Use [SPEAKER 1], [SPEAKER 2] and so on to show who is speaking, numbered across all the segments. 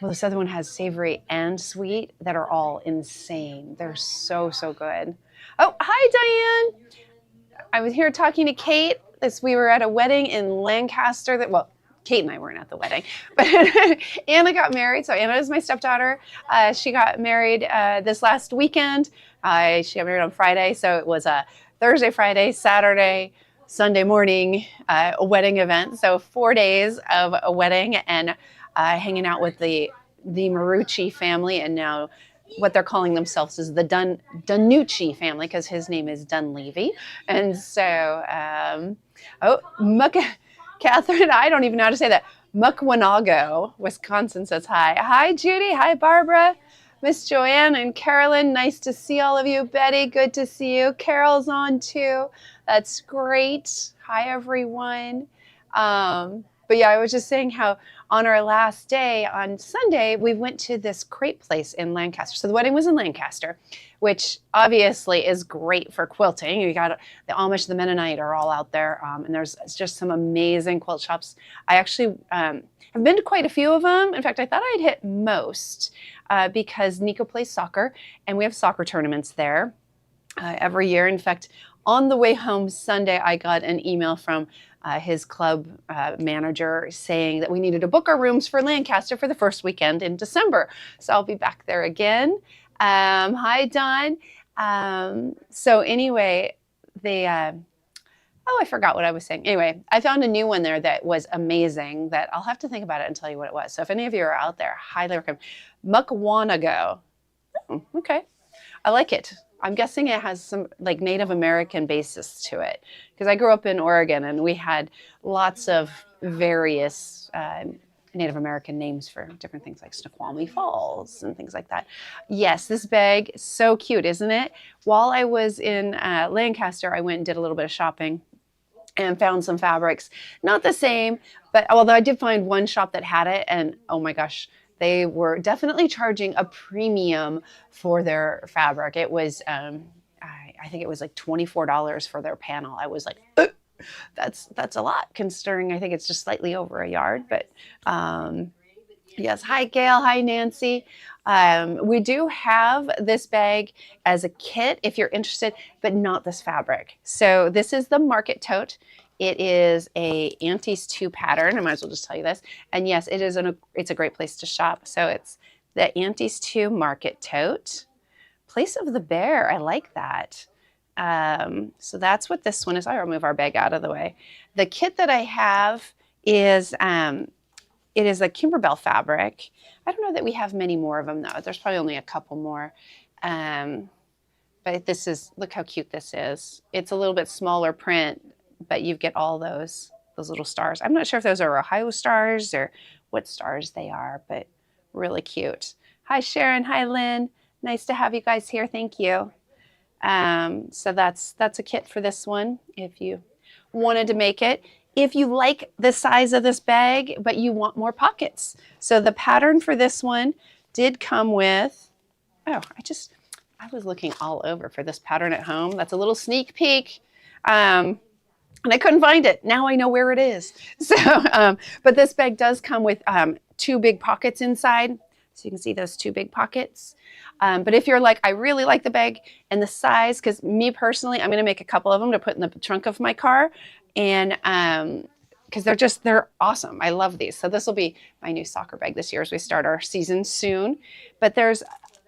[SPEAKER 1] Well, this other one has savory and sweet that are all insane. They're so, so good. Oh, hi, Diane. I was here talking to Kate as we were at a wedding in Lancaster. Well, Kate and I weren't at the wedding, but Anna got married. So Anna is my stepdaughter. She got married this last weekend. She got married on Friday, so it was a Thursday, Friday, Saturday, Sunday morning a wedding event. So 4 days of a wedding and hanging out with the Marucci family, and now what they're calling themselves is the Danucci family because his name is Dunleavy. And so, Catherine, I don't even know how to say that. Mukwanago, Wisconsin says hi. Hi, Judy. Hi, Barbara. Miss Joanne and Carolyn, nice to see all of you. Betty, good to see you. Carol's on too. That's great. Hi, everyone. But yeah, I was just saying how on our last day on Sunday, we went to this crepe place in Lancaster. So the wedding was in Lancaster, which obviously is great for quilting. You got the Amish, the Mennonite are all out there. And there's just some amazing quilt shops. I actually have been to quite a few of them. In fact, I thought I'd hit most because Nico plays soccer and we have soccer tournaments there every year. In fact, on the way home Sunday, I got an email from his club manager saying that we needed to book our rooms for Lancaster for the first weekend in December. So I'll be back there again. Hi, Don. So anyway, I forgot what I was saying. Anyway, I found a new one there that was amazing that I'll have to think about it and tell you what it was. So if any of you are out there, highly recommend. Mukwanago. Oh, okay. I like it. I'm guessing it has some like Native American basis to it because I grew up in Oregon and we had lots of various Native American names for different things like Snoqualmie Falls and things like that. Yes, this bag, so cute, isn't it? While I was in Lancaster, I went and did a little bit of shopping and found some fabrics. Not the same, but although I did find one shop that had it and oh my gosh, they were definitely charging a premium for their fabric. It was, I think it was like $24 for their panel. I was like, that's a lot considering I think it's just slightly over a yard. But yes, hi Gail, hi Nancy. We do have this bag as a kit if you're interested, but not this fabric. So this is the Market Tote. It is a Auntie's 2 pattern. I might as well just tell you this. And yes, it's a great place to shop. So it's the Auntie's 2 Market Tote. Place of the Bear. I like that. So that's what this one is. I'll remove our bag out of the way. The kit that I have is it is a Kimberbell fabric. I don't know that we have many more of them though. There's probably only a couple more. But this is, look how cute this is. It's a little bit smaller print, but you get all those little stars. I'm not sure if those are Ohio stars or what stars they are, but really cute. Hi, Sharon. Hi, Lynn. Nice to have you guys here. Thank you. So that's a kit for this one if you wanted to make it. If you like the size of this bag, but you want more pockets. So the pattern for this one did come with, I was looking all over for this pattern at home. That's a little sneak peek. And I couldn't find it. Now I know where it is. So, but this bag does come with 2 big pockets inside. So you can see those 2 big pockets. But if you're like, I really like the bag and the size, because me personally, I'm going to make a couple of them to put in the trunk of my car. And because they're awesome. I love these. So this will be my new soccer bag this year as we start our season soon. But there's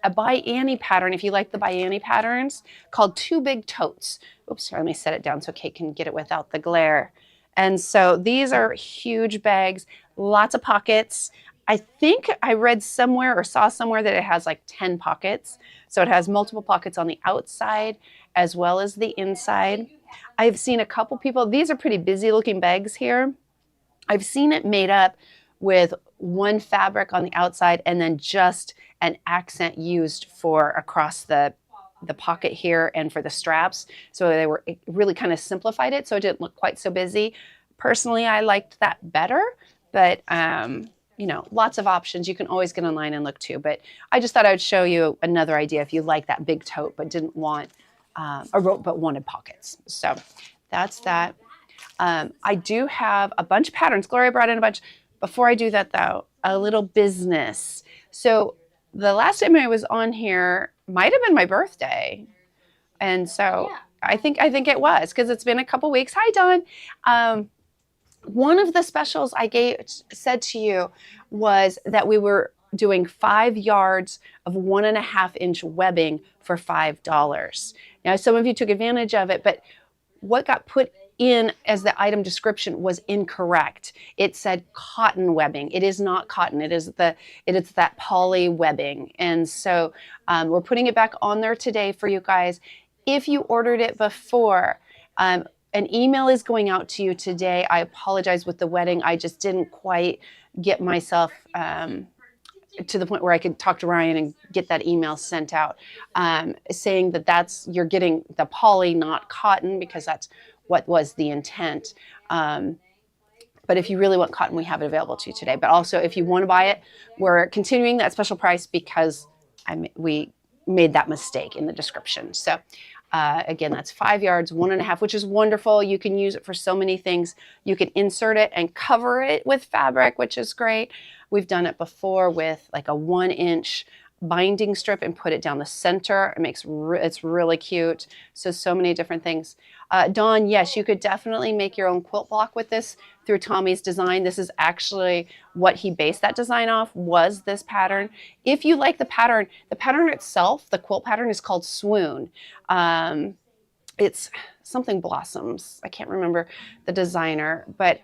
[SPEAKER 1] a by Annie pattern, if you like the by Annie patterns, called 2 Big Totes. Oops, sorry, let me set it down so Kate can get it without the glare. And so these are huge bags, lots of pockets. I think I read somewhere or saw somewhere that it has like 10 pockets. So it has multiple pockets on the outside as well as the inside. I've seen a couple people, these are pretty busy looking bags here. I've seen it made up with one fabric on the outside and then just an accent used for across the pocket here and for the straps. So it really kind of simplified it so it didn't look quite so busy. Personally, I liked that better, but you know, lots of options. You can always get online and look too, but I just thought I would show you another idea if you like that big tote but didn't want but wanted pockets. So that's that. I do have a bunch of patterns. Gloria brought in a bunch. Before I do that though, a little business. So the last time I was on here might have been my birthday. And so I think it was because it's been a couple weeks. Hi, Dawn. One of the specials said to you was that we were doing 5 yards of 1.5-inch webbing for $5. Now, some of you took advantage of it, but what got put in as the item description was incorrect. It said cotton webbing. It is not cotton. It is that poly webbing. And so we're putting it back on there today for you guys. If you ordered it before, an email is going out to you today. I apologize with the wedding. I just didn't quite get myself to the point where I could talk to Ryan and get that email sent out, saying that you're getting the poly, not cotton, because that's what was the intent. But if you really want cotton, we have it available to you today. But also, if you want to buy it, we're continuing that special price because we made that mistake in the description. So again, that's 5 yards, 1.5, which is wonderful. You can use it for so many things. You can insert it and cover it with fabric, which is great. We've done it before with like a 1-inch binding strip and put it down the center. It's really cute. So many different things. Dawn, yes, you could definitely make your own quilt block with this through Tommy's design. This is actually what he based that design off, was this pattern. If you like the pattern itself, the quilt pattern is called Swoon. It's something Blossoms. I can't remember the designer, but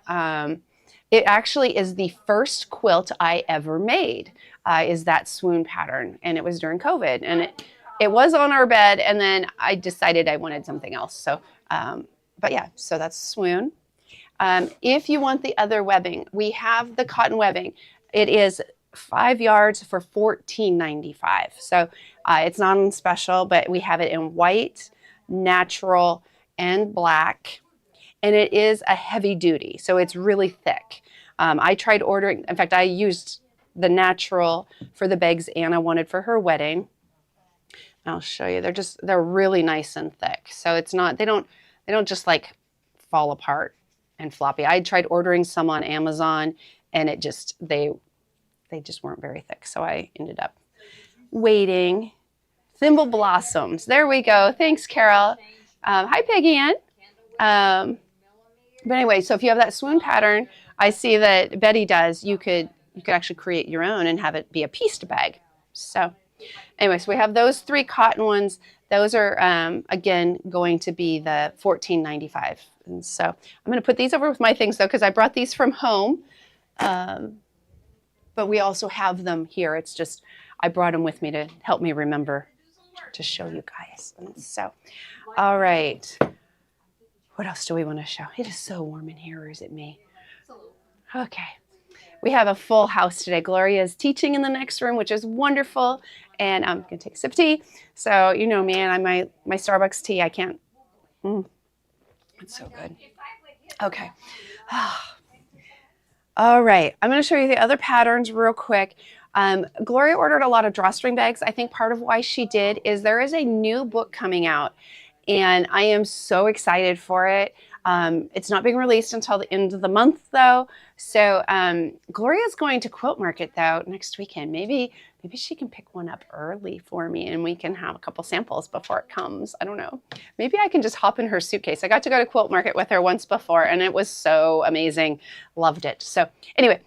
[SPEAKER 1] it actually is the first quilt I ever made, is that Swoon pattern. And it was during COVID. And it was on our bed, and then I decided I wanted something else. So, but yeah, so that's Swoon. If you want the other webbing, we have the cotton webbing. It is 5 yards for $14.95. So it's not on special, but we have it in white, natural, and black. And it is a heavy duty, so it's really thick. I tried ordering, in fact, I used the natural for the bags Anna wanted for her wedding. I'll show you. They're really nice and thick. So it's not, they don't just like fall apart and floppy. I tried ordering some on Amazon, and they just weren't very thick. So I ended up waiting. Thimble Blossoms. There we go. Thanks, Carol. Hi, Peggy Ann. But anyway, so if you have that Swoon pattern, I see that Betty does, you could actually create your own and have it be a pieced bag. So anyway, so we have those 3 cotton ones. Those are, again, going to be the $14.95. And so I'm going to put these over with my things, though, because I brought these from home. But we also have them here. It's just I brought them with me to help me remember to show you guys. And so, all right. What else do we want to show? It is so warm in here, or is it me? Okay. We have a full house today. Gloria is teaching in the next room, which is wonderful. And I'm going to take a sip of tea. So, you know, man, my Starbucks tea, I can't. It's so good. Okay. All right. I'm going to show you the other patterns real quick. Gloria ordered a lot of drawstring bags. I think part of why she did is there is a new book coming out, and I am so excited for it. It's not being released until the end of the month, though. So Gloria's going to Quilt Market, though, next weekend. Maybe she can pick one up early for me, and we can have a couple samples before it comes. I don't know. Maybe I can just hop in her suitcase. I got to go to Quilt Market with her once before, and it was so amazing. Loved it. So anyway,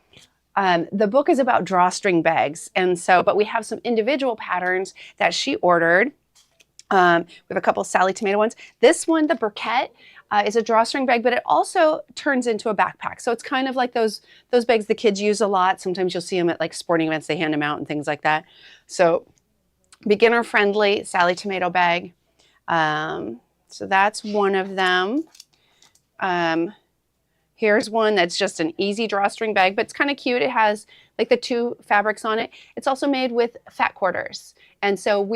[SPEAKER 1] the book is about drawstring bags, but we have some individual patterns that she ordered. We have a couple of Sally Tomato ones. This one, the Burkett, is a drawstring bag, but it also turns into a backpack. So it's kind of like those bags the kids use a lot. Sometimes you'll see them at like sporting events. They hand them out and things like that. So beginner-friendly Sally Tomato bag. So that's one of them. Here's one that's just an easy drawstring bag, but it's kind of cute. It has like the 2 fabrics on it. It's also made with fat quarters. And so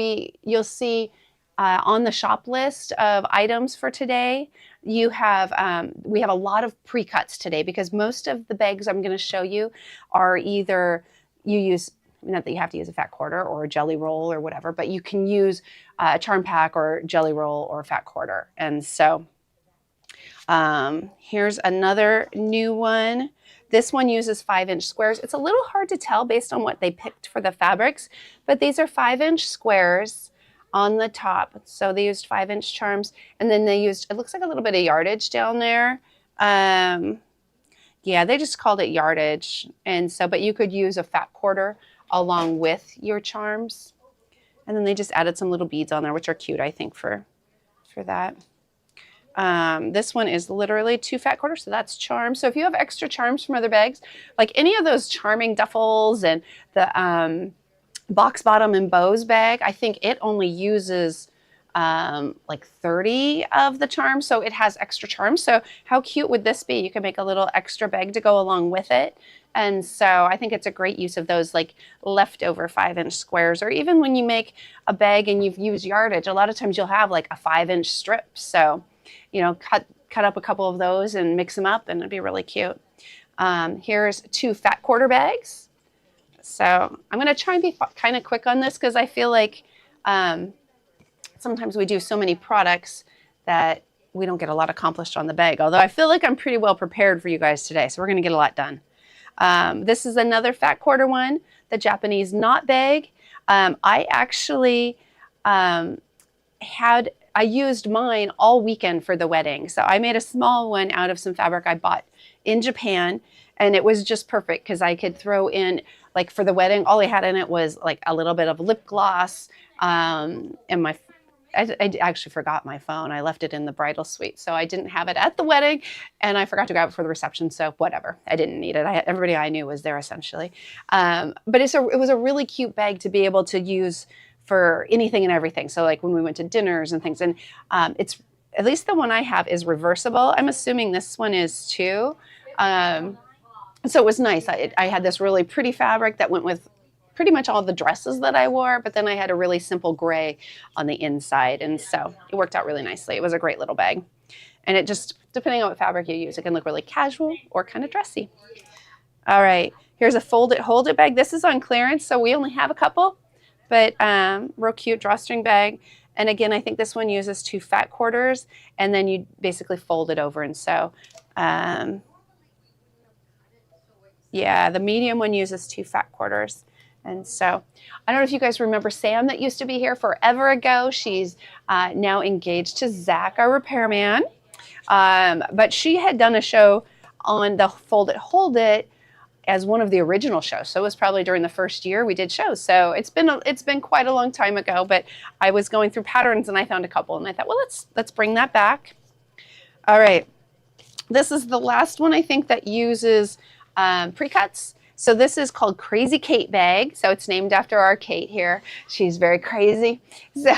[SPEAKER 1] you'll see on the shop list of items for today, we have a lot of pre-cuts today, because most of the bags I'm going to show you are either not that you have to use a fat quarter or a jelly roll or whatever, but you can use a charm pack or jelly roll or a fat quarter. And so here's another new one. This one uses 5-inch squares. It's a little hard to tell based on what they picked for the fabrics, but these are 5-inch squares on the top. So they used 5-inch charms, and then they used, it looks like a little bit of yardage down there. Yeah, they just called it yardage. And so, but you could use a fat quarter along with your charms. And then they just added some little beads on there, which are cute, I think, for that. This one is literally 2 fat quarters, so that's charms. So if you have extra charms from other bags, like any of those charming duffels and the box bottom and bows bag, I think it only uses like 30 of the charms, so it has extra charms. So how cute would this be? You can make a little extra bag to go along with it. And so I think it's a great use of those like leftover 5-inch squares, or even when you make a bag and you've used yardage, a lot of times you'll have like a 5-inch strip. So, you know, cut up a couple of those and mix them up, and it'd be really cute. Here's 2 fat quarter bags. So I'm going to try and be kind of quick on this because I feel like sometimes we do so many products that we don't get a lot accomplished on the bag, although I feel like I'm pretty well prepared for you guys today, so we're going to get a lot done. This is another fat quarter one, the Japanese knot bag. I actually I used mine all weekend for the wedding. So I made a small one out of some fabric I bought in Japan, and it was just perfect because I could throw in, like for the wedding, all I had in it was like a little bit of lip gloss, and I actually forgot my phone. I left it in the bridal suite, so I didn't have it at the wedding, and I forgot to grab it for the reception, so whatever. I didn't need it. Everybody I knew was there essentially. But it was a really cute bag to be able to use for anything and everything. So like when we went to dinners and things, and it's, at least the one I have is reversible. I'm assuming this one is too. So it was nice. I had this really pretty fabric that went with pretty much all the dresses that I wore, but then I had a really simple gray on the inside, and so it worked out really nicely. It was a great little bag, and it just, depending on what fabric you use, it can look really casual or kind of dressy. All right, here's a fold it, hold it bag. This is on clearance, so we only have a couple, but real cute drawstring bag. And again, I think this one uses 2 fat quarters, and then you basically fold it over. And so, yeah, the medium one uses 2 fat quarters. And so I don't know if you guys remember Sam that used to be here forever ago. She's now engaged to Zach, our repairman. But she had done a show on the Fold It, Hold It as one of the original shows. So it was probably during the first year we did shows. So it's been quite a long time ago, but I was going through patterns and I found a couple, and I thought, well, let's bring that back. All right. This is the last one, I think, that uses pre-cuts. So this is called Crazy Kate bag. So it's named after our Kate here. She's very crazy. So,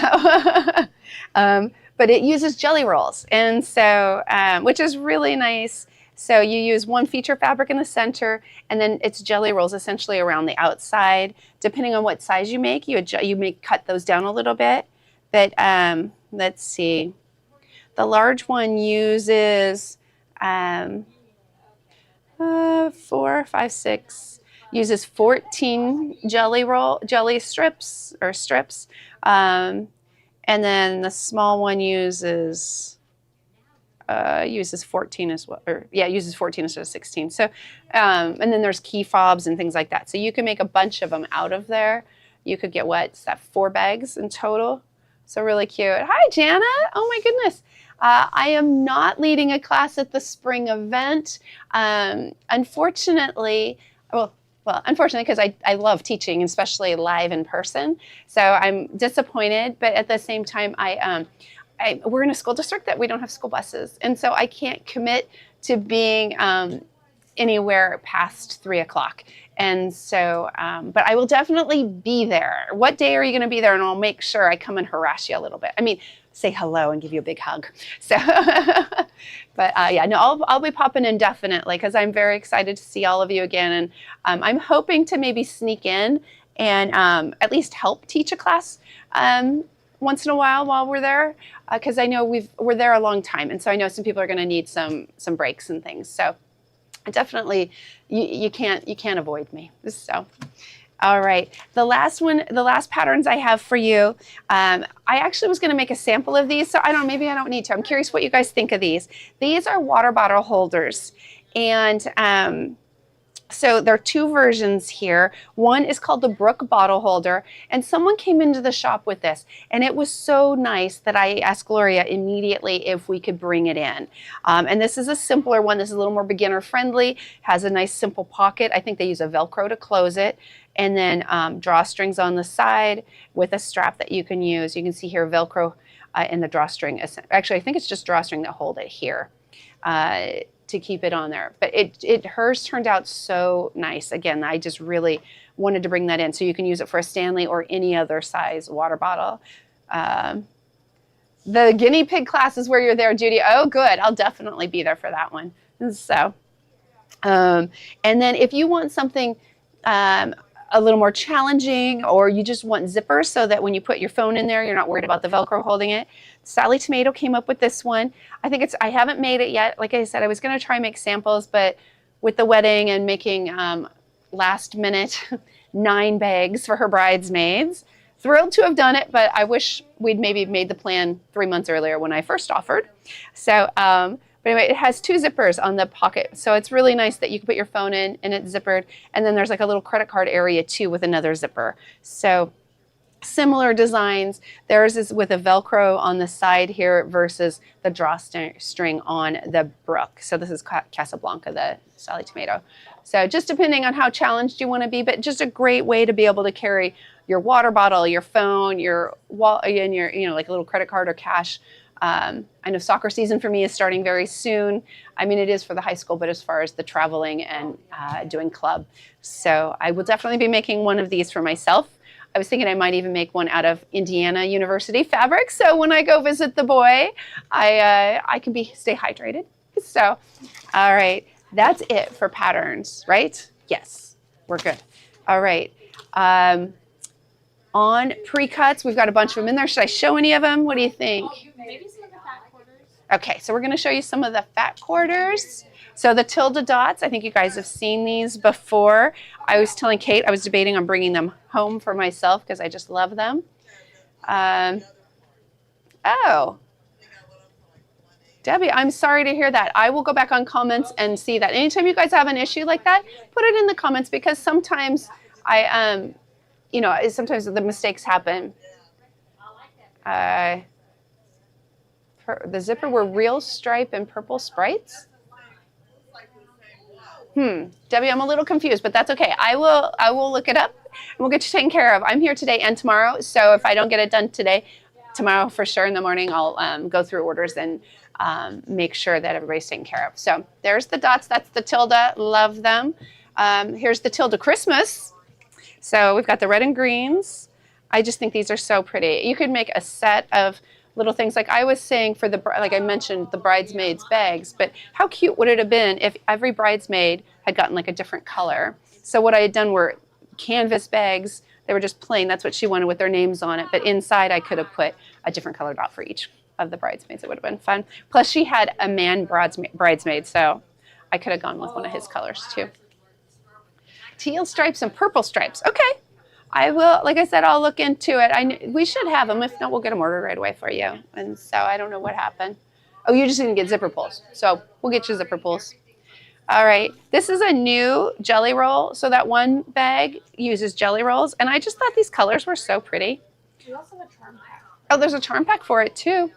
[SPEAKER 1] but it uses jelly rolls, and so which is really nice. So you use 1 feature fabric in the center, and then it's jelly rolls essentially around the outside. Depending on what size you make, you may cut those down a little bit. But let's see. The large one uses 4, 5, 6. Uses 14 jelly strips. And then the small one uses 14 as well, or yeah, uses 14 instead of 16. So, and then there's key fobs and things like that. So you can make a bunch of them out of there. You could get what's that, 4 bags in total. So really cute. Hi, Jana. Oh my goodness. I am not leading a class at the spring event. Unfortunately, unfortunately, because I love teaching, especially live in person. So I'm disappointed, but at the same time, we're in a school district that we don't have school buses. And so I can't commit to being anywhere past 3 o'clock. And so, but I will definitely be there. What day are you going to be there? And I'll make sure I come and harass you a little bit. I mean, say hello and give you a big hug. So, but yeah, no, I'll be popping in definitely, because I'm very excited to see all of you again. And I'm hoping to maybe sneak in and at least help teach a class once in a while we're there, because I know we're there a long time, and so I know some people are going to need some breaks and things. So definitely, you can't avoid me. So. All right, the last patterns I have for you, I actually was going to make a sample of these, so maybe I don't need to. I'm curious what you guys think of these. These are water bottle holders, and So there are two versions here. One is called the Brook bottle holder, and someone came into the shop with this, and it was so nice that I asked Gloria immediately if we could bring it in. And this is a simpler one. This is a little more beginner friendly, has a nice simple pocket. I think they use a Velcro to close it, and then drawstrings on the side with a strap that you can use. You can see here Velcro and the drawstring. Actually, I think it's just drawstring that hold it here. To keep it on there. But hers turned out so nice. Again, I just really wanted to bring that in. So you can use it for a Stanley or any other size water bottle. The guinea pig class is where you're there, Judy. Oh, good. I'll definitely be there for that one. So, and then if you want something a little more challenging, or you just want zippers so that when you put your phone in there, you're not worried about the Velcro holding it. Sally Tomato came up with this one. I haven't made it yet. Like I said, I was going to try and make samples, but with the wedding and making last minute 9 bags for her bridesmaids, thrilled to have done it, but I wish we'd maybe made the plan 3 months earlier when I first offered. So, but anyway, it has 2 zippers on the pocket. So it's really nice that you can put your phone in and it's zippered. And then there's like a little credit card area too with another zipper. So similar designs. Theirs is with a Velcro on the side here versus the drawstring on the Brook. So this is Casablanca, the Sally Tomato. So just depending on how challenged you want to be, but just a great way to be able to carry your water bottle, your phone, your wallet, and your, like a little credit card or cash. I know soccer season for me is starting very soon. I mean, it is for the high school, but as far as the traveling and doing club. So I will definitely be making one of these for myself. I was thinking I might even make one out of Indiana University fabric. So when I go visit the boy, I can stay hydrated. So, all right, that's it for patterns, right? Yes, we're good. All right. On pre-cuts, we've got a bunch of them in there. Should I show any of them? What do you think?
[SPEAKER 2] Maybe some of the fat quarters.
[SPEAKER 1] Okay, so we're going to show you some of the fat quarters. So the tilde dots, I think you guys have seen these before. I was telling Kate I was debating on bringing them home for myself because I just love them. Oh, Debbie, I'm sorry to hear that. I will go back on comments and see that. Anytime you guys have an issue like that, put it in the comments because sometimes sometimes the mistakes happen. The zipper were real stripe and purple sprites. Debbie, I'm a little confused, but that's okay. I will look it up and we'll get you taken care of. I'm here today and tomorrow, so if I don't get it done today, tomorrow for sure in the morning, I'll go through orders and make sure that everybody's taken care of. So there's the dots. That's the tilde. Love them. Here's the tilde Christmas. So we've got the red and greens. I just think these are so pretty. You could make a set of little things like I was saying for like I mentioned, the bridesmaids' bags, but how cute would it have been if every bridesmaid had gotten like a different color? So what I had done were canvas bags. They were just plain. That's what she wanted with their names on it. But inside I could have put a different color dot for each of the bridesmaids. It would have been fun. Plus she had a man bridesmaid, so I could have gone with one of his colors too. Teal stripes and purple stripes. Okay. I will, like I said, I'll look into it. We should have them. If not, we'll get them ordered right away for you. And so I don't know what happened. Oh, you just didn't get zipper pulls. So we'll get you zipper pulls. All right. This is a new jelly roll. So that one bag uses jelly rolls. And I just thought these colors were so pretty.
[SPEAKER 2] We also have a charm pack.
[SPEAKER 1] Oh, there's a charm pack for it too.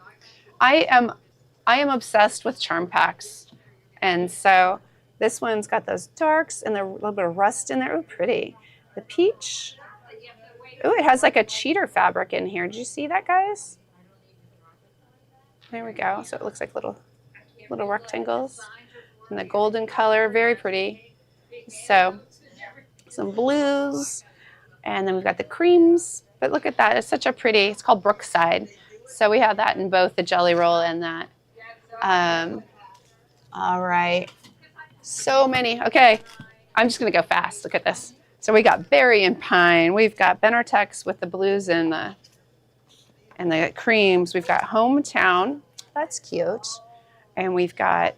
[SPEAKER 1] I am obsessed with charm packs. And so this one's got those darks and a little bit of rust in there. Oh, pretty. The peach. Oh, it has like a cheater fabric in here. Did you see that, guys? There we go. So it looks like little rectangles. And the golden color, very pretty. So some blues. And then we've got the creams. But look at that. It's such a pretty, it's called Brookside. So we have that in both the jelly roll and that. All right. So many. Okay. I'm just going to go fast. Look at this. So we got berry and pine. We've got Benartex with the blues and the creams. We've got Hometown. That's cute. And we've got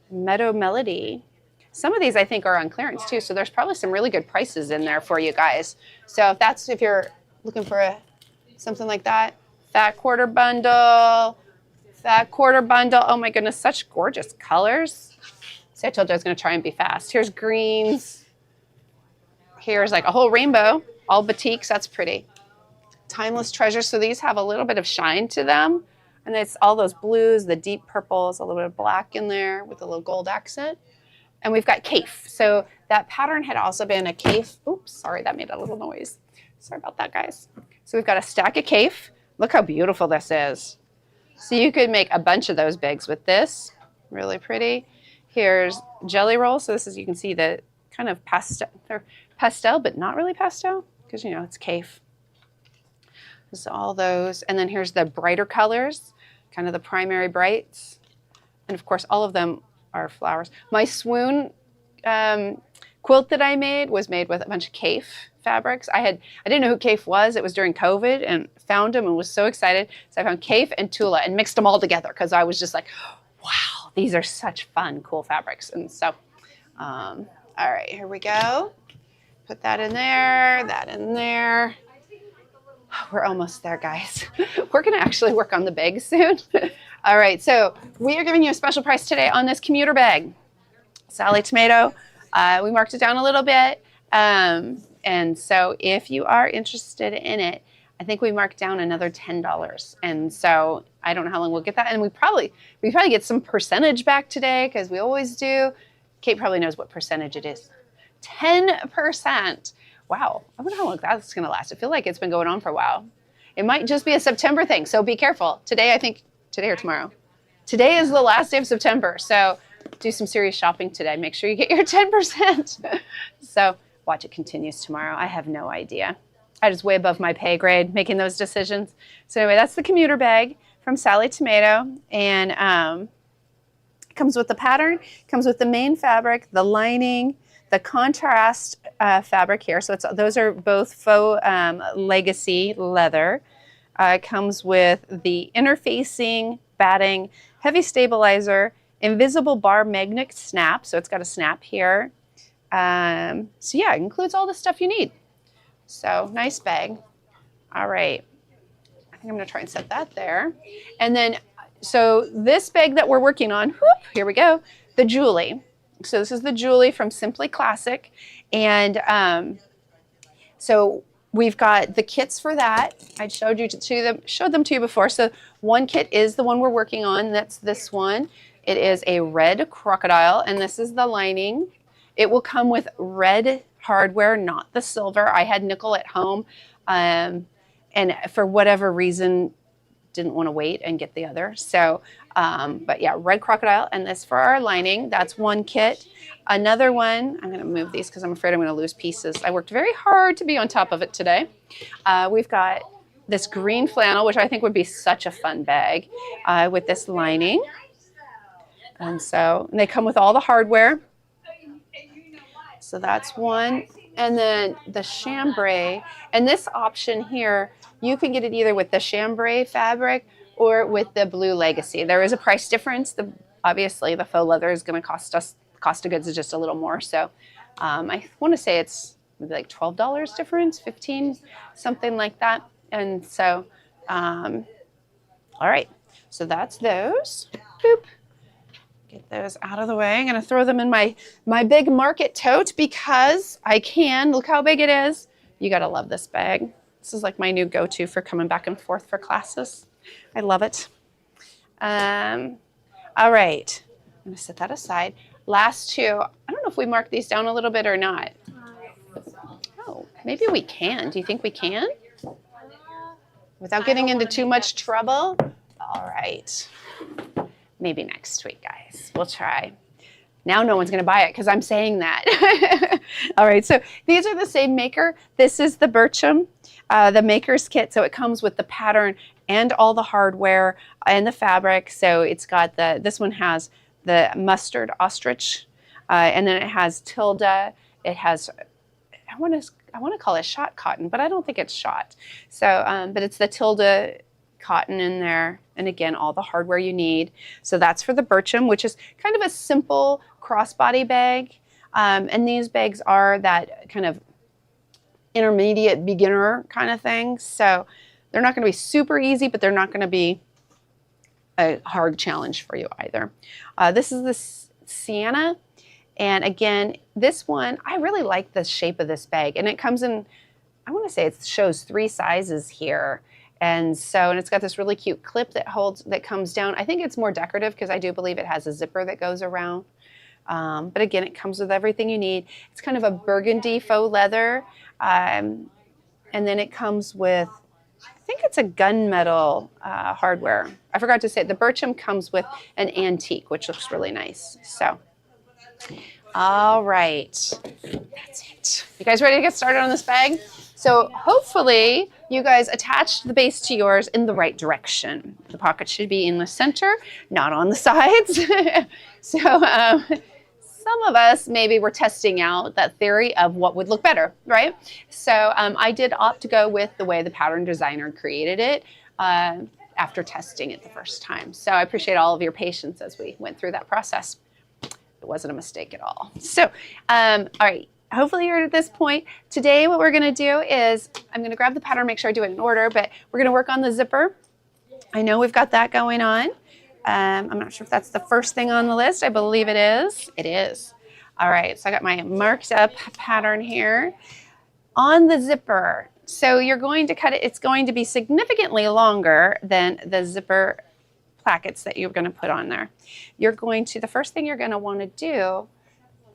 [SPEAKER 1] Meadow Melody. Some of these I think are on clearance too. So there's probably some really good prices in there for you guys. So if you're looking for something like that, fat quarter bundle. Oh my goodness, such gorgeous colors. See, I told you I was going to try and be fast. Here's greens. Here's like a whole rainbow, all batiks. That's pretty. Timeless treasures. So these have a little bit of shine to them. And it's all those blues, the deep purples, a little bit of black in there with a little gold accent. And we've got kaif. So that pattern had also been a kaif. Oops, sorry, that made a little noise. Sorry about that, guys. So we've got a stack of kaif. Look how beautiful this is. So you could make a bunch of those bags with this. Really pretty. Here's jelly rolls. So this is, you can see the kind of pastel. They're pastel, but not really pastel because, you know, it's kaif. So all those. And then here's the brighter colors, kind of the primary brights. And of course, all of them are flowers. My swoon quilt that I made was made with a bunch of kaif fabrics. I didn't know who kaif was. It was during COVID, and found them and was so excited. So I found kaif and tula and mixed them all together because I was just like, wow, these are such fun, cool fabrics. And so, all right, here we go. Put that in there, that in there. We're almost there, guys. We're going to actually work on the bag soon. All right, so we are giving you a special price today on this commuter bag. Sally Tomato, we marked it down a little bit. And so if you are interested in it, I think we marked down another $10. And so I don't know how long we'll get that. And we probably get some percentage back today because we always do. Kate probably knows what percentage it is. 10%. Wow, I wonder how long that's going to last. I feel like it's been going on for a while. It might just be a September thing, so be careful. Today or tomorrow. Today is the last day of September, so do some serious shopping today. Make sure you get your 10%. So watch it continues tomorrow. I have no idea. I was way above my pay grade making those decisions. So anyway, that's the commuter bag from Sally Tomato, and it comes with the pattern, comes with the main fabric, the lining, the contrast fabric here. So those are both faux legacy leather. It comes with the interfacing batting, heavy stabilizer, invisible bar magnet snap. So it's got a snap here. So yeah, it includes all the stuff you need. So nice bag. All right. I think I'm going to try and set that there. And then, so this bag that we're working on, whoop, here we go, the Julie. So this is the Julie from Simply Classic. And so we've got the kits for that. I showed them to you before. So one kit is the one we're working on. That's this one. It is a red crocodile, and this is the lining. It will come with red hardware, not the silver. I had nickel at home, and for whatever reason, didn't want to wait and get the other. So, but yeah, red crocodile, and this for our lining. That's one kit. Another one, I'm going to move these because I'm afraid I'm going to lose pieces. I worked very hard to be on top of it today. We've got this green flannel, which I think would be such a fun bag, with this lining. And so they come with all the hardware. So that's one. And then the chambray, and this option here, you can get it either with the chambray fabric or with the blue legacy. There is a price difference. Obviously, the faux leather is going to cost of goods is just a little more. So I want to say it's maybe like $12 difference, 15, something like that. And so, all right. So that's those. Boop. Get those out of the way. I'm going to throw them in my big market tote because I can. Look how big it is. You got to love this bag. This is like my new go-to for coming back and forth for classes. I love it. All right. I'm going to set that aside. Last two. I don't know if we marked these down a little bit or not. Oh, maybe we can. Do you think we can? Without getting into too much trouble? All right. Maybe next week, guys. We'll try. Now no one's going to buy it because I'm saying that. All right, so these are the same maker. This is the Bircham, the maker's kit. So it comes with the pattern and all the hardware and the fabric. So it's got this one has the mustard ostrich, and then it has Tilda. It has, I want to call it shot cotton, but I don't think it's shot. So, but it's the Tilda cotton in there, and again, all the hardware you need. So that's for the Bircham, which is kind of a simple crossbody bag. And these bags are that kind of intermediate beginner kind of thing. So they're not going to be super easy, but they're not going to be a hard challenge for you either. This is the Sienna, And again, this one, I really like the shape of this bag. And it comes in, I want to say it shows 3 sizes here. And it's got this really cute clip that comes down. I think it's more decorative because I do believe it has a zipper that goes around. But again, it comes with everything you need. It's kind of a burgundy faux leather. And then it comes with, I think it's a gunmetal hardware. I forgot to say it. The Bircham comes with an antique, which looks really nice. So, all right, that's it. You guys ready to get started on this bag? So hopefully you guys attached the base to yours in the right direction. The pocket should be in the center, not on the sides. So some of us maybe were testing out that theory of what would look better, right? So I did opt to go with the way the pattern designer created it after testing it the first time. So I appreciate all of your patience as we went through that process. It wasn't a mistake at all. So, all right, hopefully you're at this point. Today what we're gonna do is, I'm gonna grab the pattern, make sure I do it in order, but we're gonna work on the zipper. I know we've got that going on. I'm not sure if that's the first thing on the list. I believe it is. It is. All right, so I got my marked up pattern here. On the zipper, so you're going to cut it, it's going to be significantly longer than the zipper plackets that you're going to put on there. The first thing you're going to want to do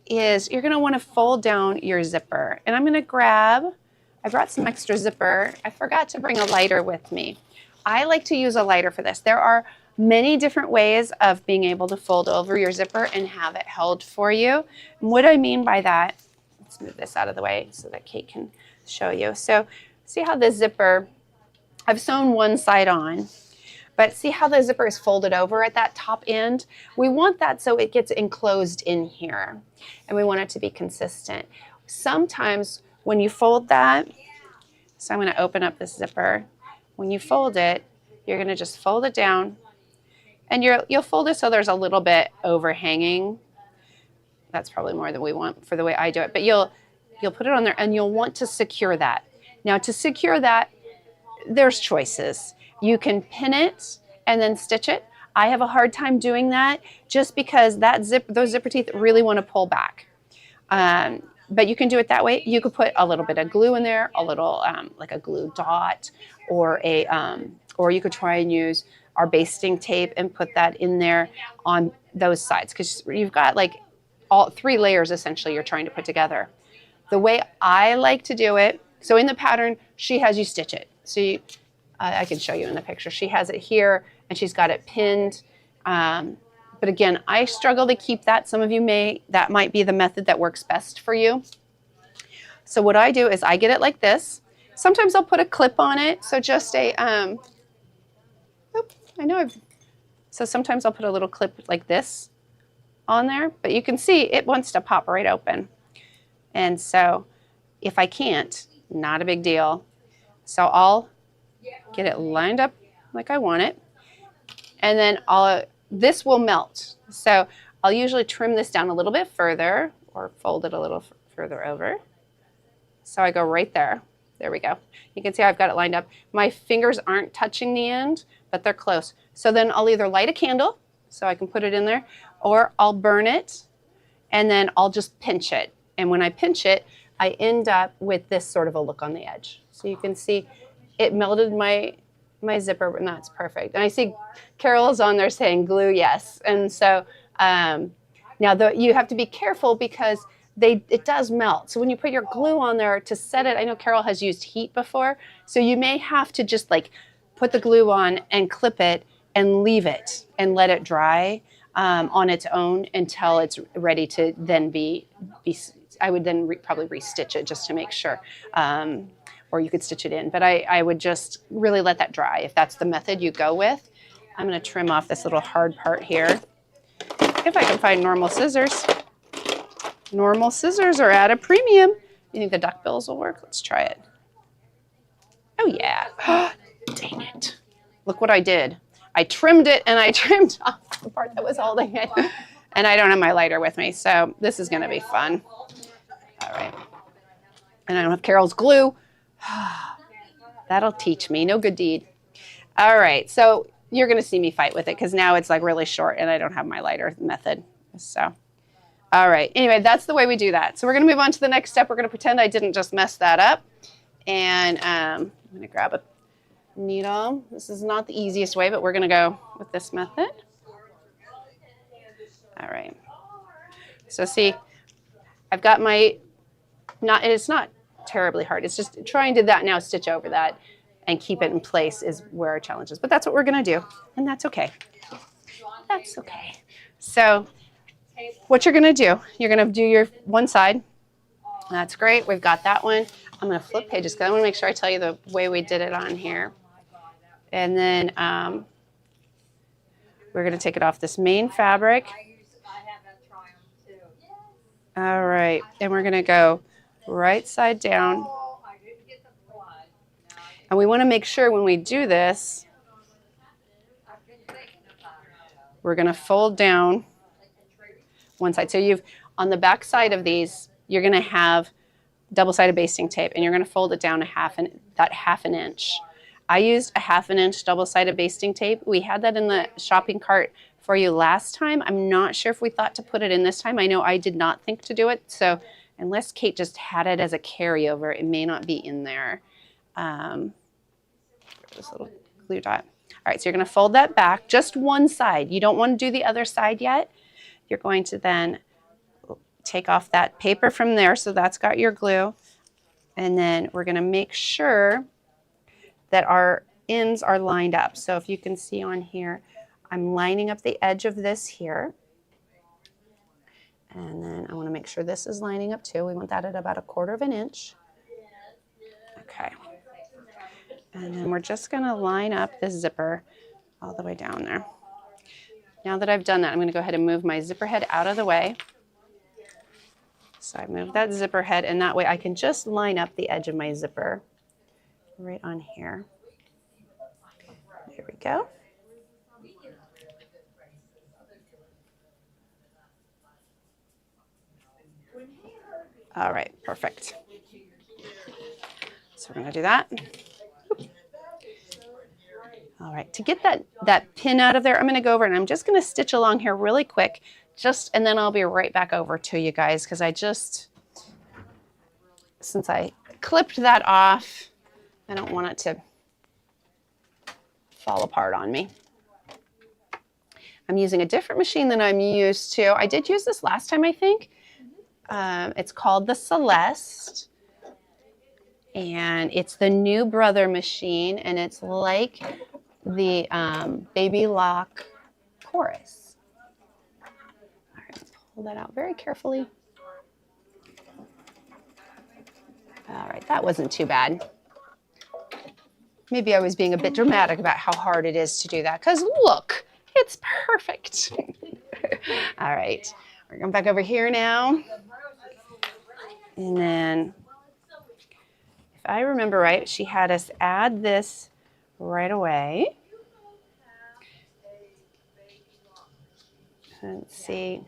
[SPEAKER 1] is you're going to want to fold down your zipper. And I'm going to I brought some extra zipper. I forgot to bring a lighter with me. I like to use a lighter for this. There are many different ways of being able to fold over your zipper and have it held for you. And what I mean by that, let's move this out of the way so that Kate can show you. So see how the zipper, I've sewn one side on, but see how the zipper is folded over at that top end? We want that so it gets enclosed in here, and we want it to be consistent. Sometimes when you fold that, so I'm going to open up this zipper. When you fold it, you're going to just fold it down, and you'll fold it so there's a little bit overhanging. That's probably more than we want for the way I do it, but you'll put it on there, and you'll want to secure that. Now, to secure that, there's choices. You can pin it and then stitch it. I have a hard time doing that just because those zipper teeth really want to pull back. But you can do it that way. You could put a little bit of glue in there, a little like a glue dot, or you could try and use our basting tape and put that in there on those sides, because you've got like all 3 layers essentially you're trying to put together. The way I like to do it, so in the pattern, she has you stitch it. So I can show you in the picture. She has it here, and she's got it pinned. But again, I struggle to keep that. Some of you that might be the method that works best for you. So what I do is I get it like this. Sometimes I'll put a clip on it. So just so sometimes I'll put a little clip like this on there, but you can see it wants to pop right open. And so if I can't, not a big deal. So I'll get it lined up like I want it, and then this will melt. So I'll usually trim this down a little bit further, or fold it a little further over. So I go right there. There we go. You can see I've got it lined up. My fingers aren't touching the end, but they're close. So then I'll either light a candle so I can put it in there, or I'll burn it, and then I'll just pinch it. And when I pinch it, I end up with this sort of a look on the edge. So you can see it melted my zipper, and that's perfect. And I see Carol is on there saying glue, yes. And so now you have to be careful because it does melt. So when you put your glue on there to set it, I know Carol has used heat before, so you may have to just like put the glue on and clip it and leave it and let it dry on its own until it's ready to then be I would then probably restitch it just to make sure. Or you could stitch it in, but I would just really let that dry if that's the method you go with. I'm going to trim off this little hard part here. If I can find normal scissors. Normal scissors are at a premium. You think the duckbills will work? Let's try it. Oh yeah. Dang it. Look what I did. I trimmed it, and I trimmed off the part that was holding it. And I don't have my lighter with me, so this is going to be fun. All right. And I don't have Carol's glue. That'll teach me. No good deed. All right. So you're going to see me fight with it because now it's like really short and I don't have my lighter method. So, All right. Anyway, that's the way we do that. So we're going to move on to the next step. We're going to pretend I didn't just mess that up. And I'm going to grab a needle. This is not the easiest way, but we're going to go with this method. All right. So see, I've got my, it's not terribly hard. It's just trying to that now stitch over that and keep it in place is where our challenge is. But that's what we're going to do. And that's okay. That's okay. So what you're going to do, you're going to do your one side. That's great. We've got that one. I'm going to flip pages because I want to make sure I tell you the way we did it on here. And then we're going to take it off this main fabric. All right. And we're going to go right side down. And we want to make sure when we do this, we're going to fold down one side. So you've, on the back side of these, you're going to have double-sided basting tape, and you're going to fold it down half an inch. I used a 1/2 inch double-sided basting tape. We had that in the shopping cart for you last time. I'm not sure if we thought to put it in this time. I know I did not think to do it, so unless Kate just had it as a carryover, it may not be in there. This little glue dot. All right, so you're going to fold that back, just one side. You don't want to do the other side yet. You're going to then take off that paper from there, so that's got your glue. And then we're going to make sure that our ends are lined up. So if you can see on here, I'm lining up the edge of this here. And then I want to make sure this is lining up too. We want that at about 1/4 inch. Okay. And then we're just going to line up this zipper all the way down there. Now that I've done that, I'm going to go ahead and move my zipper head out of the way. So I move that zipper head, and that way I can just line up the edge of my zipper right on here. There we go. All right, perfect. So we're going to do that. All right, to get that pin out of there, I'm going to go over and I'm just going to stitch along here really quick, and then I'll be right back over to you guys because since I clipped that off, I don't want it to fall apart on me. I'm using a different machine than I'm used to. I did use this last time, I think. It's called the Celeste, and it's the New Brother machine, and it's like the Baby Lock Chorus. All right, pull that out very carefully. All right, that wasn't too bad. Maybe I was being a bit dramatic about how hard it is to do that, because look, it's perfect. All right, we're going back over here now. And then, if I remember right, she had us add this right away. Let's see.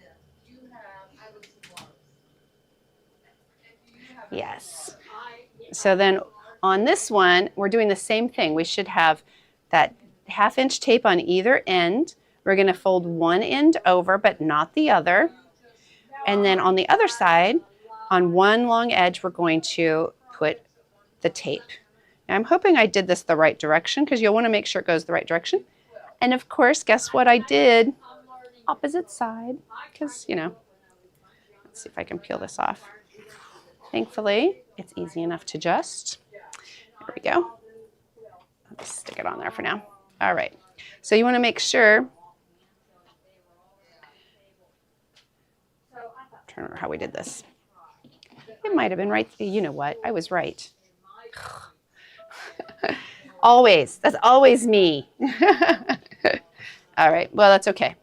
[SPEAKER 1] Yes. So then on this one, we're doing the same thing. We should have that 1/2 inch tape on either end. We're going to fold one end over, but not the other. And then on the other side, on one long edge, we're going to put the tape. Now, I'm hoping I did this the right direction because you'll want to make sure it goes the right direction. And of course, guess what I did? Opposite side, because, you know, let's see if I can peel this off. Thankfully, it's easy enough to just, there we go. I'll just stick it on there for now. All right, so you want to make sure, I'm trying to remember how we did this. It might have been right, you know what, I was right. Always, that's always me. All right, well, that's okay.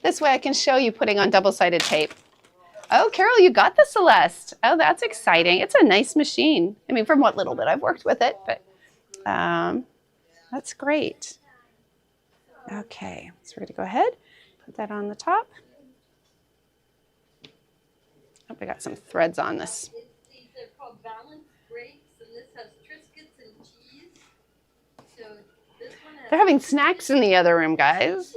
[SPEAKER 1] This way I can show you putting on double-sided tape. Oh, Carol, you got the Celeste. Oh, that's exciting. It's a nice machine. I mean, from what little bit I've worked with it, but that's great. Okay, so we're going to go ahead, put that on the top. Oh, we got some threads on this.
[SPEAKER 3] These are called balance grapes, and this has Triscuits and cheese. So this one has...
[SPEAKER 1] They're having snacks in the other room, guys.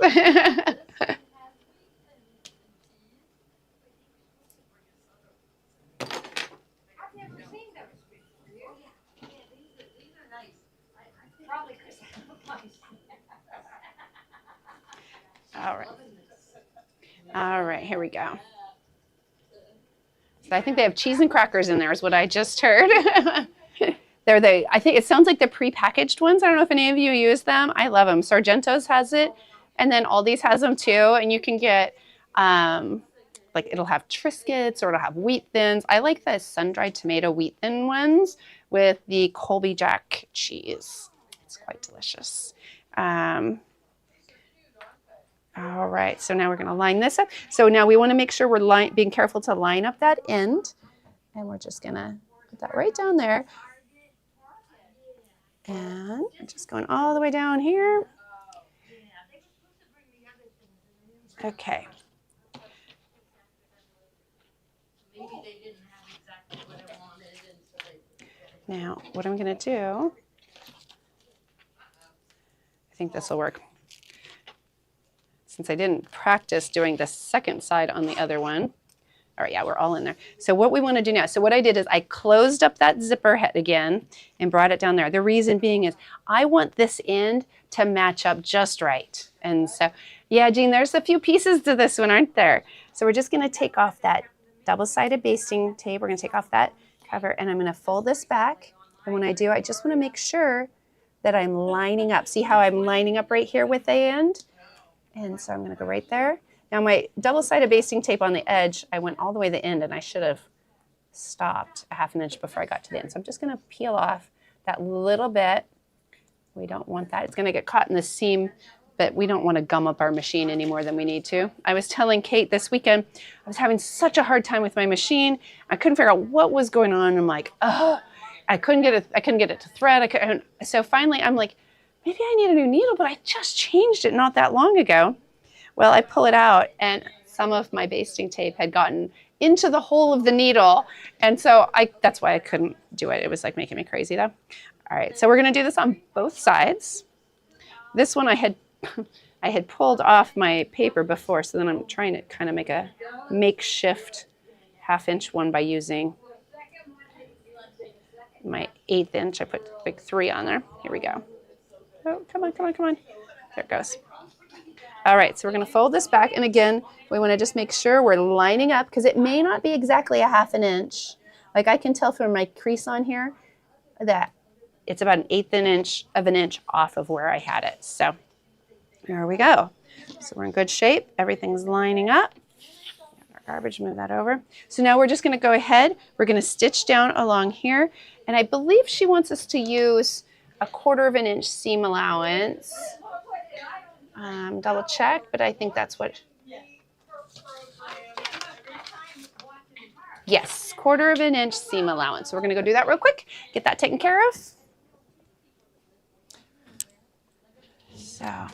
[SPEAKER 1] All right, here we go. So I think they have cheese and crackers in there is what I just heard. I think it sounds like the prepackaged ones. I don't know if any of you use them. I love them. Sargento's has it, and then Aldi's has them too. And you can get, like it'll have Triscuits or it'll have wheat thins. I like the sun-dried tomato wheat thin ones with the Colby Jack cheese. It's quite delicious. All right, so now we're going to line this up. So now we want to make sure we're being careful to line up that end. And we're just going to put that right down there. And I'm just going all the way down here. Okay. Now, what I'm going to do, I think this will work. Since I didn't practice doing the second side on the other one. All right, yeah, we're all in there. So what we want to do now, so what I did is I closed up that zipper head again and brought it down there. The reason being is I want this end to match up just right. And so, yeah, Jean, there's a few pieces to this one, aren't there? So we're just going to take off that double-sided basting tape. We're going to take off that cover, and I'm going to fold this back. And when I do, I just want to make sure that I'm lining up. See how I'm lining up right here with the end? And so I'm going to go right there. Now my double-sided basting tape on the edge, I went all the way to the end, and I should have stopped a ½ inch before I got to the end. So I'm just going to peel off that little bit. We don't want that. It's going to get caught in the seam, but we don't want to gum up our machine any more than we need to. I was telling Kate this weekend, I was having such a hard time with my machine. I couldn't figure out what was going on. I'm like, oh, I couldn't get it to thread. So finally I'm like, maybe I need a new needle, but I just changed it not that long ago. Well, I pull it out, and some of my basting tape had gotten into the hole of the needle, and so that's why I couldn't do it. It was like making me crazy though. All right, so we're going to do this on both sides. This one I had pulled off my paper before, so then I'm trying to kind of make a makeshift ½ inch one by using my 1/8 inch. I put big 3 on there. Here we go. Oh, come on, come on, come on. There it goes. All right, so we're going to fold this back. And again, we want to just make sure we're lining up because it may not be exactly a ½ inch. Like I can tell from my crease on here that it's about an 1/8 of an inch off of where I had it. So there we go. So we're in good shape. Everything's lining up. Our garbage, move that over. So now we're just going to go ahead. We're going to stitch down along here. And I believe she wants us to use a 1/4 inch seam allowance. Double check, but I think that's what. Yes, 1/4 inch seam allowance. So we're going to go do that real quick, get that taken care of. So.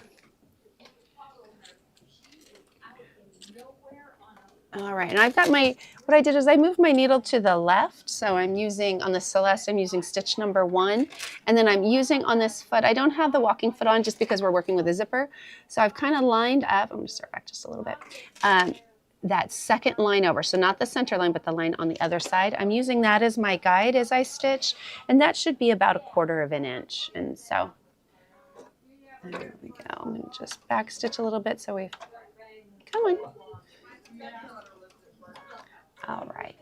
[SPEAKER 1] All right, and I've got what I did is I moved my needle to the left. So I'm using, on the Celeste, I'm using stitch number 1. And then I'm using on this foot, I don't have the walking foot on just because we're working with a zipper. So I've kind of lined up, I'm going to start back just a little bit, that second line over. So not the center line, but the line on the other side. I'm using that as my guide as I stitch. And that should be about a 1/4 inch. And so there we go. I'm going to just back stitch a little bit so we've, come on. All right.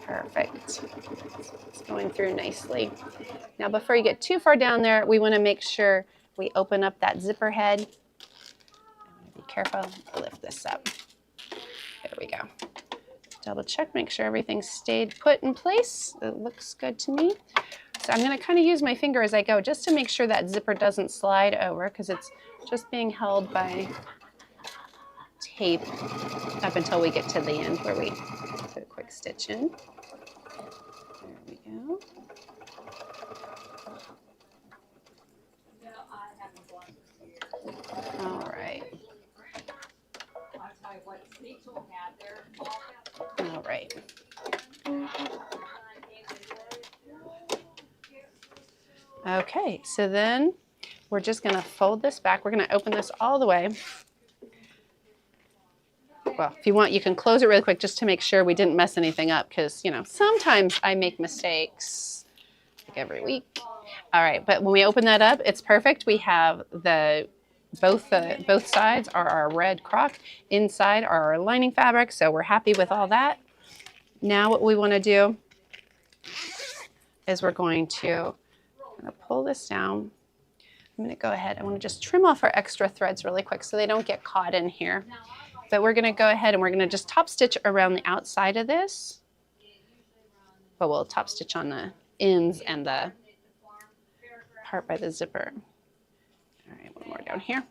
[SPEAKER 1] Perfect. It's going through nicely. Now, before you get too far down there, we want to make sure we open up that zipper head. Be careful to lift this up. There we go. Double check, make sure everything stayed put in place. It looks good to me. So I'm going to kind of use my finger as I go just to make sure that zipper doesn't slide over because it's just being held by tape up until we get to the end where we put a quick stitch in. There we go. All right. All right. Okay, so then we're just going to fold this back. We're going to open this all the way. well, if you want, you can close it really quick just to make sure we didn't mess anything up because, you know, sometimes I make mistakes like every week. All right, but when we open that up, it's perfect. We have both sides are our red crock. Inside are our lining fabric, so we're happy with all that. Now what we want to do is we're going to pull this down. I'm going to go ahead. I want to just trim off our extra threads really quick so they don't get caught in here. But we're going to go ahead and we're going to just top stitch around the outside of this. But we'll top stitch on the ends and the part by the zipper. All right, one more down here.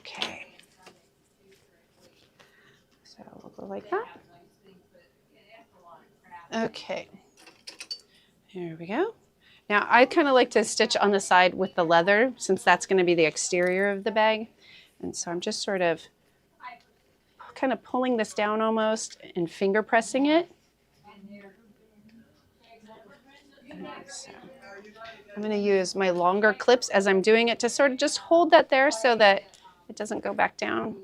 [SPEAKER 1] Okay. So we'll go like that. Okay. Here we go. Now I kind of like to stitch on the side with the leather since that's going to be the exterior of the bag. And so I'm just sort of kind of pulling this down almost and finger pressing it. So I'm going to use my longer clips as I'm doing it to sort of just hold that there so that it doesn't go back down.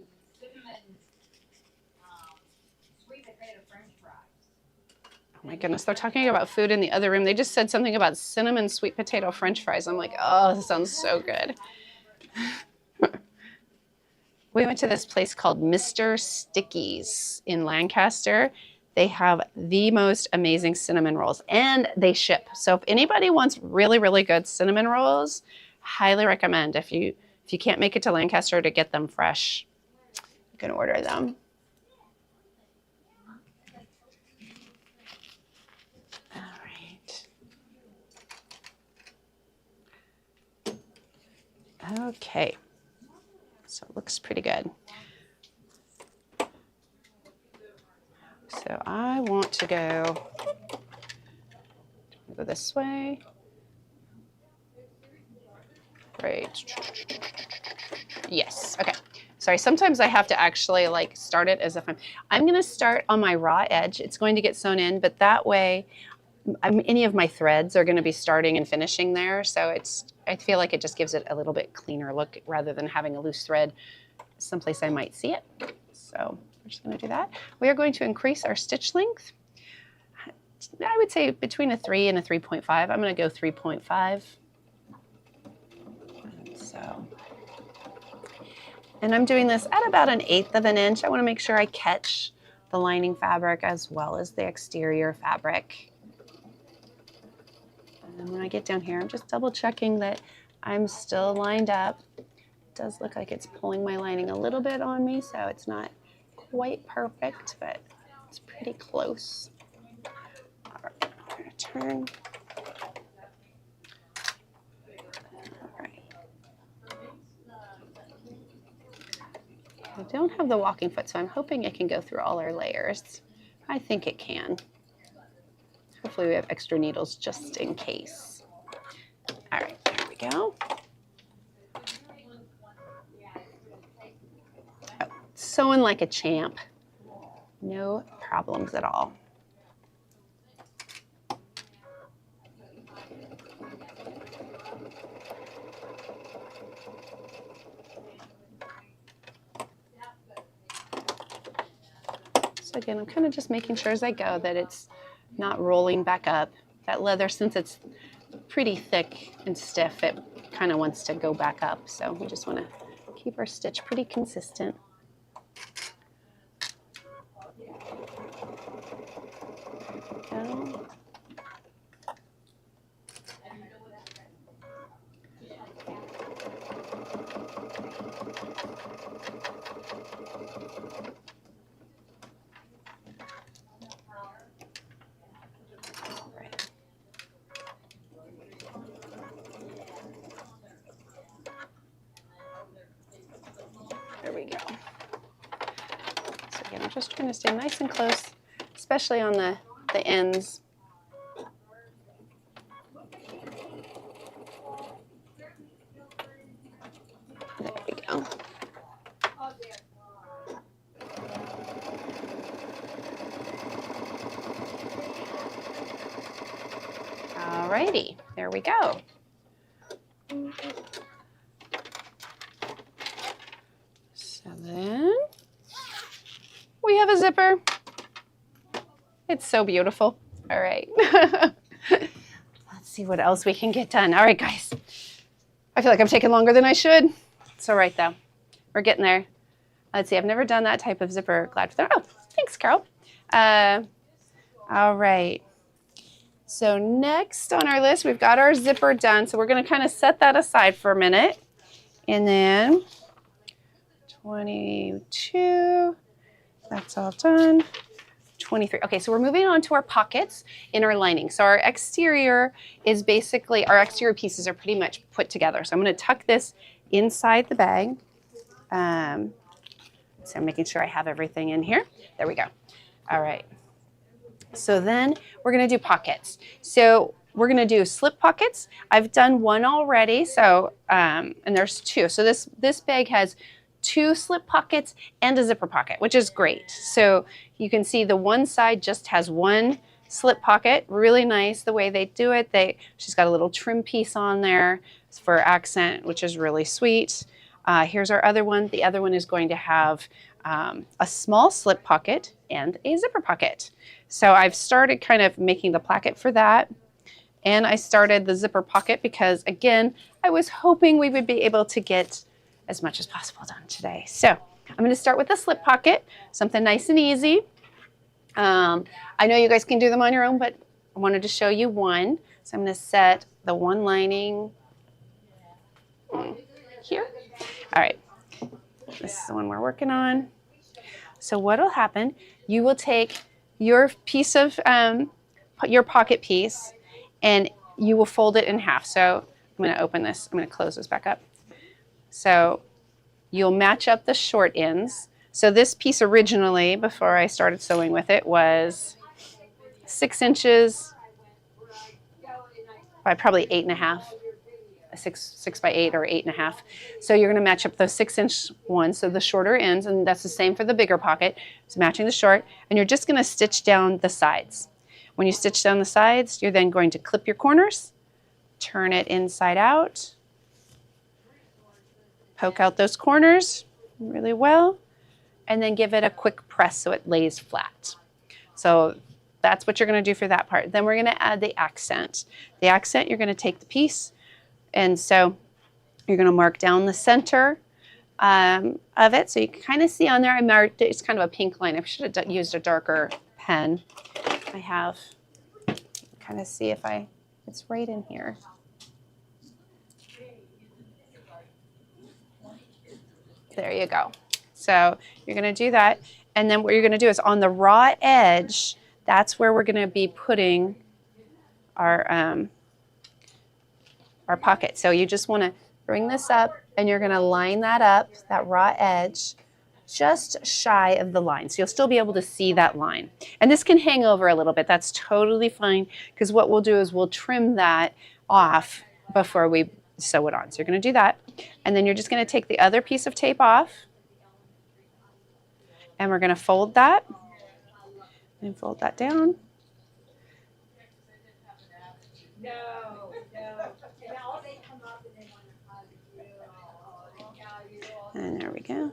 [SPEAKER 1] Oh my goodness, they're talking about food in the other room. They just said something about cinnamon sweet potato French fries. I'm like, oh, this sounds so good. We went to this place called Mr. Sticky's in Lancaster. They have the most amazing cinnamon rolls and they ship. So if anybody wants really, really good cinnamon rolls, highly recommend if you can't make it to Lancaster to get them fresh, you can order them. All right. Okay. So it looks pretty good. So I want to go this way. Right. Yes. Okay. Sorry, sometimes I have to actually like start it as if I'm going to start on my raw edge. It's going to get sewn in, but that way any of my threads are going to be starting and finishing there. So I feel like it just gives it a little bit cleaner look rather than having a loose thread someplace I might see it. So we're just going to do that. We are going to increase our stitch length. I would say between a 3 and a 3.5. I'm going to go 3.5. So, and I'm doing this at about 1/8 of an inch. I want to make sure I catch the lining fabric as well as the exterior fabric. And when I get down here, I'm just double checking that I'm still lined up. It does look like it's pulling my lining a little bit on me, so it's not quite perfect, but it's pretty close. All right, I'm going to turn. All right. I don't have the walking foot, so I'm hoping it can go through all our layers. I think it can. Hopefully we have extra needles just in case. All right, there we go. Oh, sewing like a champ. No problems at all. So again, I'm kind of just making sure as I go that it's not rolling back up. That leather, since it's pretty thick and stiff, it kind of wants to go back up. So we just want to keep our stitch pretty consistent. There we go. There we go. So again, I'm just trying to stay nice and close, especially on the ends. There we go. Alrighty, there we go. So then have a zipper. It's so beautiful. All right. Let's see what else we can get done. All right, guys. I feel like I'm taking longer than I should. It's all right, though. We're getting there. Let's see. I've never done that type of zipper glad for that. Oh, thanks, Carol. All right. So next on our list, we've got our zipper done. So we're going to kind of set that aside for a minute. And then 22, that's all done. 23. Okay, so we're moving on to our pockets in our lining. So our exterior is basically, our exterior pieces are pretty much put together. So I'm going to tuck this inside the bag. So I'm making sure I have everything in here. There we go. All right. So then we're going to do pockets. So we're going to do slip pockets. I've done one already. So, and there's two. So this bag has 2 slip pockets and a zipper pocket, which is great. So you can see the one side just has 1 slip pocket. Really nice the way they do it. She's got a little trim piece on there for accent, which is really sweet. Here's our other one. The other one is going to have a small slip pocket and a zipper pocket. So I've started kind of making the placket for that. And I started the zipper pocket because, again, I was hoping we would be able to get as much as possible done today. So I'm going to start with the slip pocket, something nice and easy. I know you guys can do them on your own, but I wanted to show you one. So I'm going to set the one lining here. All right, this is the one we're working on. So what will happen, you will take your piece of, your pocket piece, and you will fold it in half. So I'm going to open this, I'm going to close this back up. So you'll match up the short ends. So this piece originally, before I started sewing with it, was 6 inches by probably 8.5, 6 by 8 or 8.5. So you're going to match up those 6-inch ones, so the shorter ends, and that's the same for the bigger pocket. So matching the short, and you're just going to stitch down the sides. When you stitch down the sides, you're then going to clip your corners, turn it inside out, poke out those corners really well, and then give it a quick press so it lays flat. So that's what you're going to do for that part. Then we're going to add the accent. The accent, you're going to take the piece, and so you're going to mark down the center of it. So you can kind of see on there, I marked it, it's kind of a pink line. I should have used a darker pen. I have, kind of see if it's right in here. There you go. So you're going to do that. And then what you're going to do is on the raw edge, that's where we're going to be putting our pocket. So you just want to bring this up, and you're going to line that up, that raw edge, just shy of the line. So you'll still be able to see that line. And this can hang over a little bit. That's totally fine, because what we'll do is we'll trim that off before we sew it on. So you're going to do that. And then you're just going to take the other piece of tape off, and we're going to fold that and fold that down. And there we go.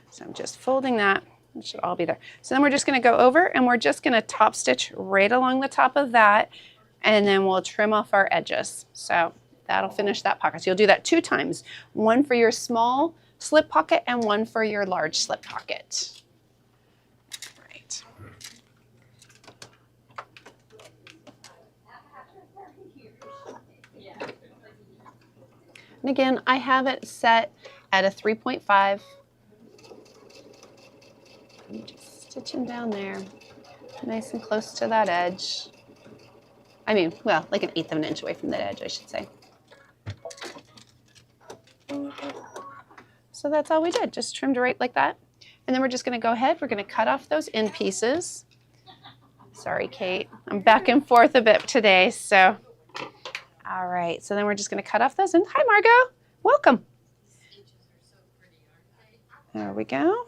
[SPEAKER 1] So I'm just folding that. It should all be there. So then we're just going to go over, and we're just going to top stitch right along the top of that, and then we'll trim off our edges. So that'll finish that pocket. So you'll do that 2 times, one for your small slip pocket and one for your large slip pocket. Right. And again, I have it set at a 3.5. I'm just stitching down there, nice and close to that edge. I mean, well, like 1/8 of an inch away from that edge, I should say. So that's all we did, just trimmed right like that. And then we're just going to go ahead, we're going to cut off those end pieces. Sorry, Kate, I'm back and forth a bit today, so. All right, so then we're just going to cut off those ends. Hi, Margot, welcome. There we go.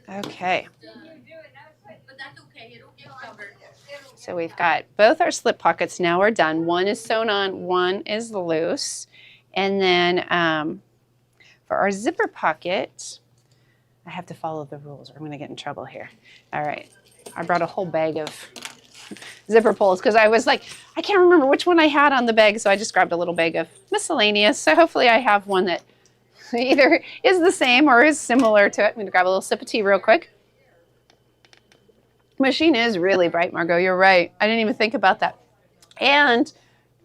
[SPEAKER 1] Okay. So we've got both our slip pockets now are done. One is sewn on, one is loose. And then For our zipper pocket, I have to follow the rules or I'm going to get in trouble here. All right. I brought a whole bag of zipper pulls because I was like, I can't remember which one I had on the bag, so I just grabbed a little bag of miscellaneous. So hopefully I have one that either is the same or is similar to it. I'm going to grab a little sip of tea real quick. Machine is really bright, Margot. You're right. I didn't even think about that. And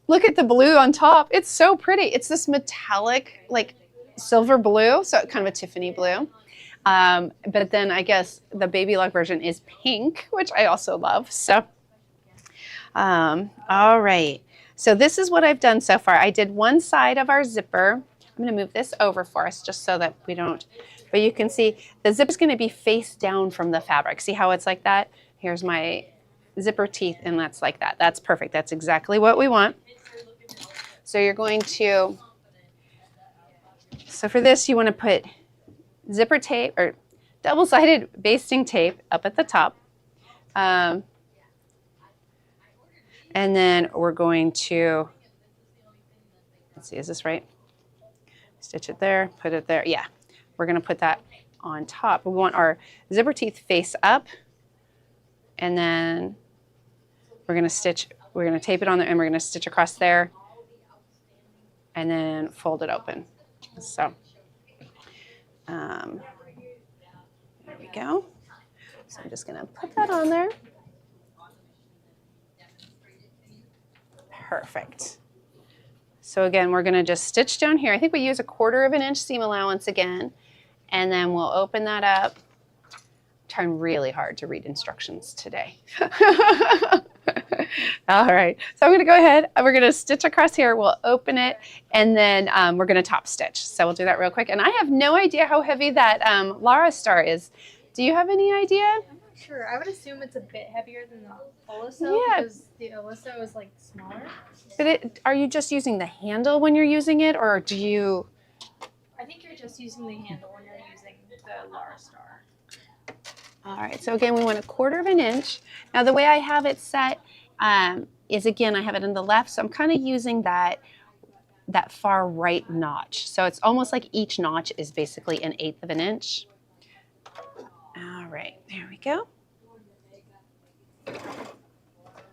[SPEAKER 1] look at the blue on top. It's so pretty. It's this metallic, like silver blue, so kind of a Tiffini blue. But then I guess the baby lock version is pink, which I also love. So, all right. So this is what I've done so far. I did one side of our zipper. I'm going to move this over for us just so that we don't, but you can see the zipper is going to be face down from the fabric. See how it's like that? Here's my zipper teeth, and that's like that. That's perfect. That's exactly what we want. So you're going to, so for this, you want to put zipper tape or double-sided basting tape up at the top. And then we're going to, let's see, is this right? Stitch it there, put it there. Yeah, we're going to put that on top. We want our zipper teeth face up, and then we're going to tape it on there, and we're going to stitch across there, and then fold it open. So there we go. So I'm just going to put that on there. Perfect. So again, we're going to just stitch down here. I think we use 1/4 inch seam allowance again, and then we'll open that up. I'm trying really hard to read instructions today. All right, so I'm going to go ahead and we're going to stitch across here. We'll open it, and then we're going to top stitch. So we'll do that real quick. And I have no idea how heavy that Lara star is. Do you have any idea?
[SPEAKER 2] I'm not sure. I would assume it's a bit heavier than the Oliso because the Oliso is like smaller.
[SPEAKER 1] But are you just using the handle when you're using it, or do you?
[SPEAKER 2] I think you're just using the handle when you're using the Lara Star.
[SPEAKER 1] All right, so again, we want 1/4 inch. Now the way I have it set is, again, I have it in the left, so I'm kind of using that far right notch. So it's almost like each notch is basically 1/8 inch. All right, there we go.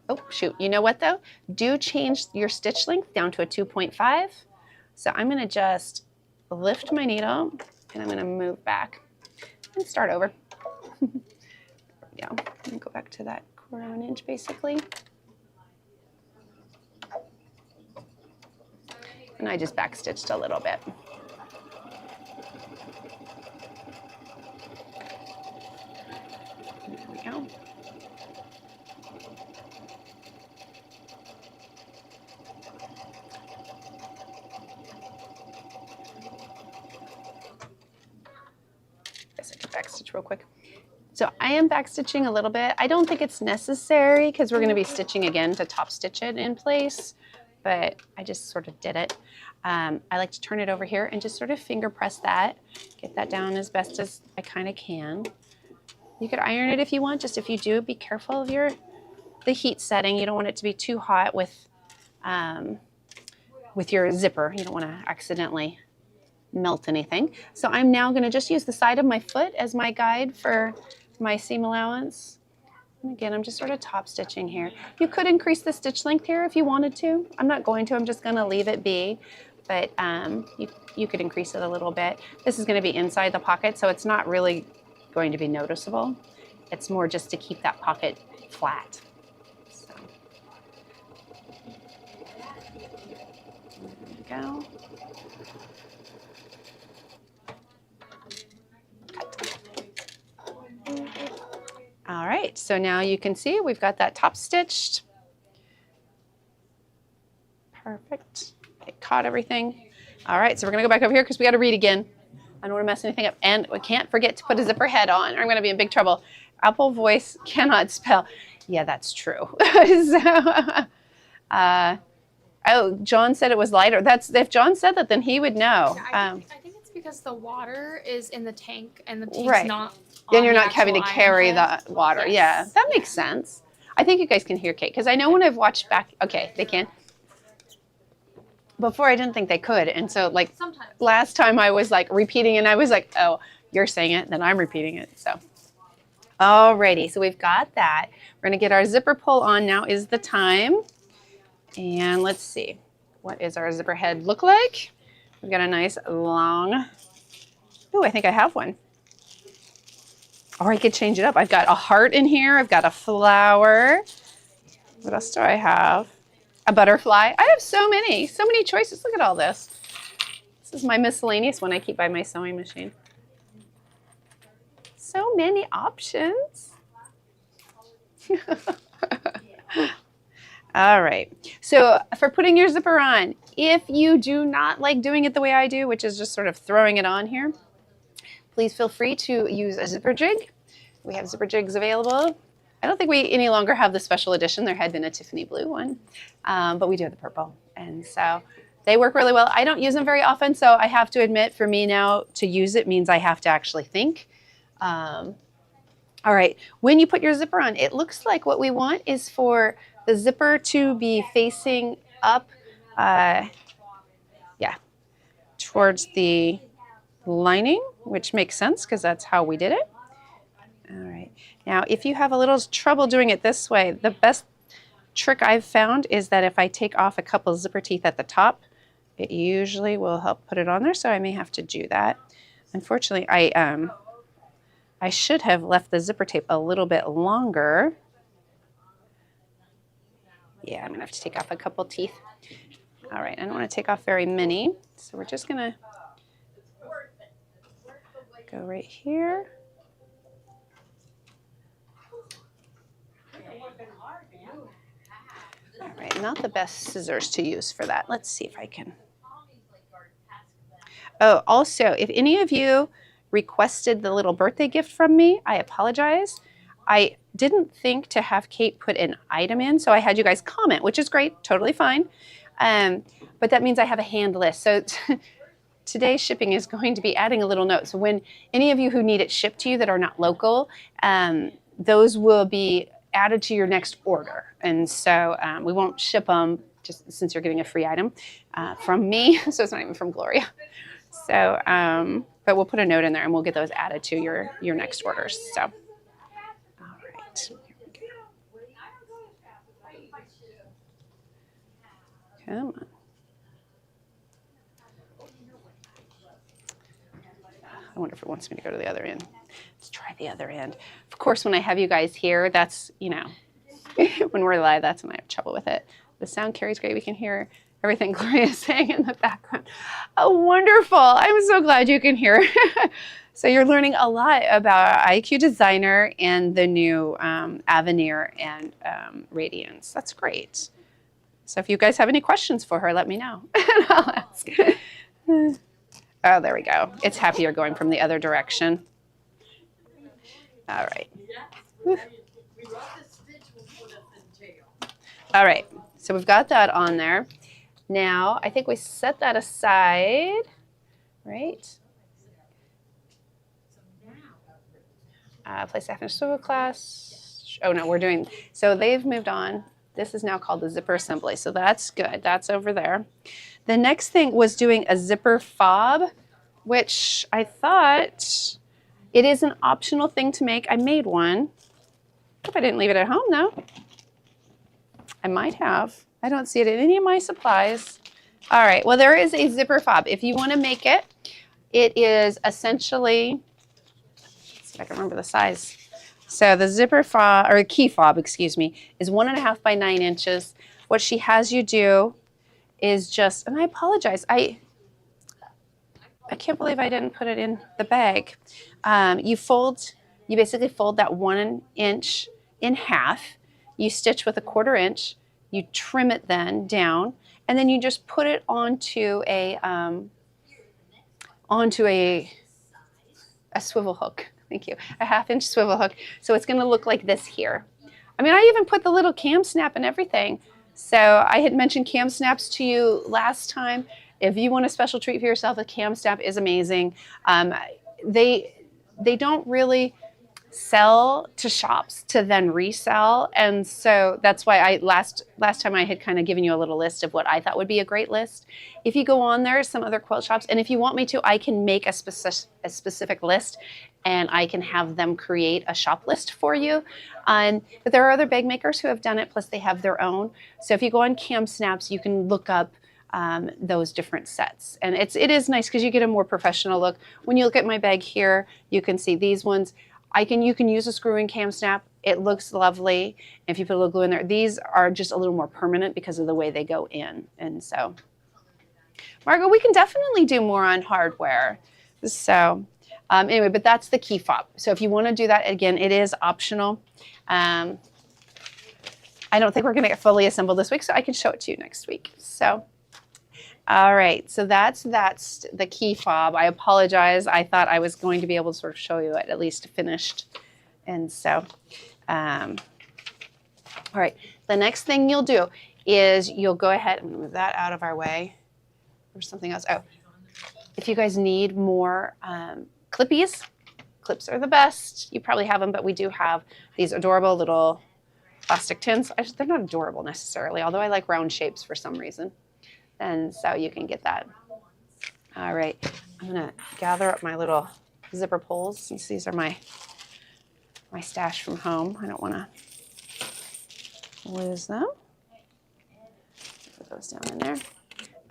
[SPEAKER 1] Oh, shoot. You know what, though? Do change your stitch length down to a 2.5. So I'm going to just lift my needle, and I'm going to move back and start over. Yeah, I'm going to go back to that 1/4 inch, basically. And I just backstitched a little bit. There we go. Guess I could backstitch real quick. So I am backstitching a little bit. I don't think it's necessary because we're going to be stitching again to top stitch it in place, but I just sort of did it. I like to turn it over here and just sort of finger press that, get that down as best as I kind of can. You could iron it if you want. Just if you do, be careful of the heat setting. You don't want it to be too hot with your zipper. You don't want to accidentally melt anything. So I'm now going to just use the side of my foot as my guide for my seam allowance. And again, I'm just sort of top stitching here. You could increase the stitch length here if you wanted to. I'm not going to. I'm just going to leave it be. But you could increase it a little bit. This is going to be inside the pocket, so it's not really going to be noticeable. It's more just to keep that pocket flat. So there we go. All right, so now you can see we've got that top stitched. Perfect. It caught everything. All right, so we're gonna go back over here because we gotta read again. I don't wanna mess anything up. And we can't forget to put a zipper head on or I'm gonna be in big trouble. Apple Voice cannot spell. Yeah, that's true. Oh, John said it was lighter. If John said that, then he would know.
[SPEAKER 2] I think it's because the water is in the tank and the tank's
[SPEAKER 1] Right.
[SPEAKER 2] not
[SPEAKER 1] Then
[SPEAKER 2] on
[SPEAKER 1] you're
[SPEAKER 2] the
[SPEAKER 1] not having to
[SPEAKER 2] actual
[SPEAKER 1] carry the
[SPEAKER 2] iron head.
[SPEAKER 1] water.
[SPEAKER 2] Yes.
[SPEAKER 1] Yeah, that makes sense. I think you guys can hear Kate because I know when I've watched back, okay, they can. before I didn't think they could. And so like
[SPEAKER 2] Sometimes.
[SPEAKER 1] last time I was like repeating and I was like, oh, you're saying it, then I'm repeating it. So, alrighty, so we've got that. We're gonna get our zipper pull on. Now is the time. And let's see, what is our zipper head look like? We've got a nice long, oh, I think I have one. Or I could change it up. I've got a heart in here. I've got a flower. What else do I have? A butterfly. I have so many choices. Look at all this. This is my miscellaneous one I keep by my sewing machine. So many options. All right. So for putting your zipper on, if you do not like doing it the way I do, which is just sort of throwing it on here, please feel free to use a zipper jig. We have zipper jigs available. I don't think we any longer have the special edition. There had been a Tiffany blue one, but we do have the purple. And so they work really well. I don't use them very often, so I have to admit, for me now, to use it means I have to actually think. All right, when you put your zipper on, it looks like what we want is for the zipper to be facing up, towards the lining, which makes sense because that's how we did it. All right. Now, if you have a little trouble doing it this way, the best trick I've found is that if I take off a couple zipper teeth at the top, it usually will help put it on there, so I may have to do that. Unfortunately, I should have left the zipper tape a little bit longer. Yeah, I'm going to have to take off a couple teeth. All right, I don't want to take off very many, so we're just going to go right here. All right, not the best scissors to use for that. Let's see if I can. Oh, also, if any of you requested the little birthday gift from me, I apologize. I didn't think to have Kate put an item in, so I had you guys comment, which is great, totally fine. But that means I have a hand list. So today's shipping is going to be adding a little note. So when any of you who need it shipped to you that are not local, those will be added to your next order. And so we won't ship them just since you're getting a free item from me. So it's not even from Gloria. So, but we'll put a note in there and we'll get those added to your next orders. So, all right. Here we go. Come on. I wonder if it wants me to go to the other end. Let's try the other end. Of course, when I have you guys here, that's, when we're live, that's when I have trouble with it. The sound carries great. We can hear everything Gloria is saying in the background. Oh, wonderful. I'm so glad you can hear. So you're learning a lot about IQ Designer and the new Avenir and Radiance. That's great. So if you guys have any questions for her, let me know. I'll ask. Oh, there we go. It's happier going from the other direction. All right. All right. So we've got that on there. Now, I think we set that aside, right? Place half inch swivel class. Oh, no, we're doing, so they've moved on. This is now called the zipper assembly. So that's good. That's over there. The next thing was doing a zipper fob, which I thought it is an optional thing to make. I made one. Hope I didn't leave it at home, though. I might have. I don't see it in any of my supplies. All right, well, there is a zipper fob. If you want to make it, it is essentially, let's see if I can remember the size. So the zipper fob, or key fob, excuse me, is 1.5 by 9 inches. What she has you do is just, and I apologize, I can't believe I didn't put it in the bag. You basically fold that 1 inch in half. You stitch with a 1/4 inch. You trim it then down, and then you just put it onto a swivel hook. Thank you. A 1/2 inch swivel hook. So it's going to look like this here. I mean, I even put the little cam snap and everything. So I had mentioned cam snaps to you last time. If you want a special treat for yourself, a cam snap is amazing. They don't really sell to shops to then resell. And so that's why I last time I had kind of given you a little list of what I thought would be a great list. If you go on there, some other quilt shops, and if you want me to, I can make a specific list and I can have them create a shop list for you. But there are other bag makers who have done it, plus they have their own. So if you go on Cam Snaps, you can look up those different sets. And it is nice because you get a more professional look. When you look at my bag here, you can see these ones. You can use a screw-in cam snap. It looks lovely. If you put a little glue in there, these are just a little more permanent because of the way they go in. And so, Margot, we can definitely do more on hardware. So anyway, but that's the key fob. So if you want to do that, again, it is optional. I don't think we're going to get fully assembled this week, so I can show it to you next week. So. All right, so that's the key fob. I apologize. I thought I was going to be able to sort of show you it at least finished. And so, all right, the next thing you'll do is you'll go ahead and move that out of our way. There's something else. Oh, if you guys need more clippies, clips are the best. You probably have them, but we do have these adorable little plastic tins. They're not adorable necessarily, although I like round shapes for some reason. And so you can get that. All right, I'm gonna gather up my little zipper pulls since these are my stash from home. I don't wanna lose them. Put those down in there.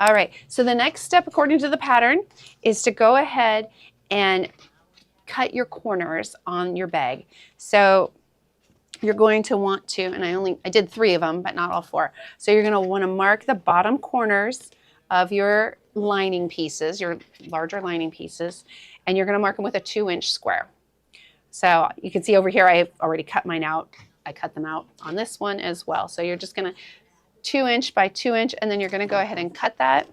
[SPEAKER 1] All right, so the next step according to the pattern is to go ahead and cut your corners on your bag. So you're going to want to, and I did 3 of them, but not all 4. So you're going to want to mark the bottom corners of your lining pieces, your larger lining pieces, and you're going to mark them with a 2-inch square. So you can see over here, I've already cut mine out. I cut them out on this one as well. So you're just going to 2-inch by 2-inch, and then you're going to go ahead and cut that.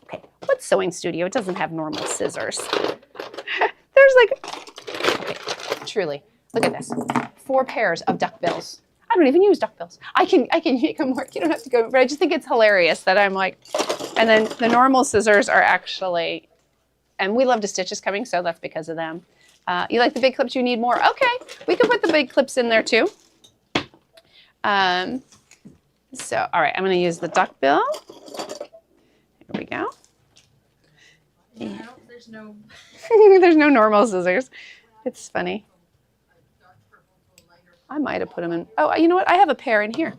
[SPEAKER 1] Okay, what sewing studio doesn't have normal scissors? Okay, truly, look at this. 4 pairs of duck bills. I don't even use duck bills. I can make them work. You don't have to go, but I just think it's hilarious that I'm like, and then the normal scissors are actually, and we love to stitch is coming, so that's because of them. You like the big clips, you need more? Okay, we can put the big clips in there too. So, all right, I'm gonna use the duck bill. Here we go.
[SPEAKER 2] No, there's no.
[SPEAKER 1] There's no normal scissors. It's funny. I might have put them in. Oh, you know what? I have a pair in here.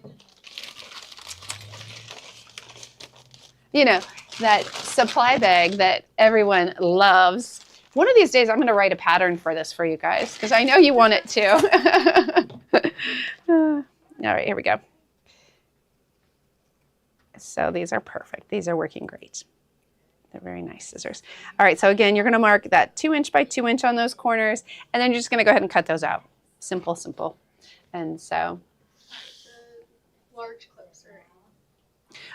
[SPEAKER 1] You know, that supply bag that everyone loves. One of these days, I'm going to write a pattern for this for you guys because I know you want it too. All right, here we go. So these are perfect. These are working great. They're very nice scissors. All right, so again, you're going to mark that 2-inch by 2-inch on those corners, and then you're just going to go ahead and cut those out. Simple, simple. And so.
[SPEAKER 2] The large clips are in.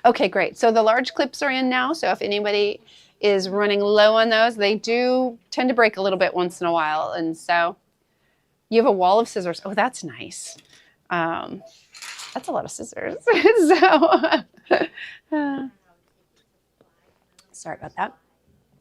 [SPEAKER 1] Okay, great. So the large clips are in now. So if anybody is running low on those, they do tend to break a little bit once in a while. And so you have a wall of scissors. Oh, that's nice. That's a lot of scissors. Sorry about that.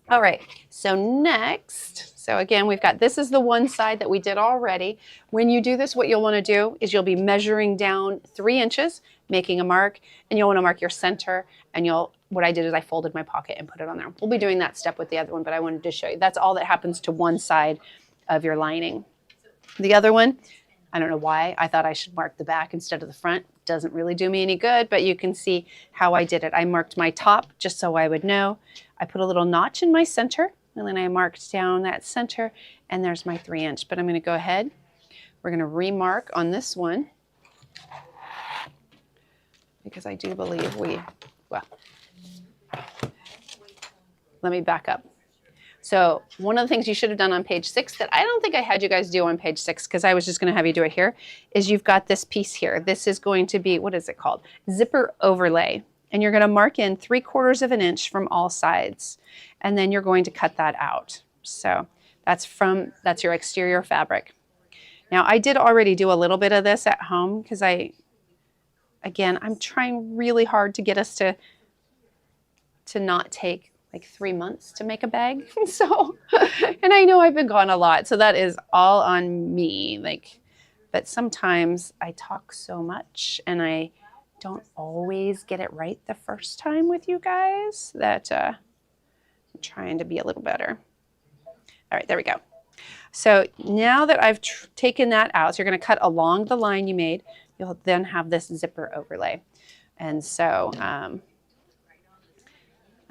[SPEAKER 1] All right, so next, so again, we've got, this is the one side that we did already. When you do this, what you'll want to do is you'll be measuring down 3 inches, making a mark, and you'll want to mark your center, and what I did is I folded my pocket and put it on there. We'll be doing that step with the other one, but I wanted to show you. That's all that happens to one side of your lining. The other one, I don't know why, I thought I should mark the back instead of the front. Doesn't really do me any good, but you can see how I did it. I marked my top just so I would know. I put a little notch in my center, and then I marked down that center, and there's my 3-inch. But I'm going to go ahead. We're going to remark on this one because I do believe well, let me back up. So one of the things you should have done on page 6 that I don't think I had you guys do on page 6 because I was just going to have you do it here is you've got this piece here. This is going to be, what is it called? Zipper overlay. And you're going to mark in 3/4 of an inch from all sides. And then you're going to cut that out. So that's your exterior fabric. Now I did already do a little bit of this at home because I'm trying really hard to get us to not take like 3 months to make a bag. So, and I know I've been gone a lot, so that is all on me. Like, but sometimes I talk so much and I don't always get it right the first time with you guys that I'm trying to be a little better. All right, there we go. So now that I've taken that out, so you're going to cut along the line you made, you'll then have this zipper overlay. And so,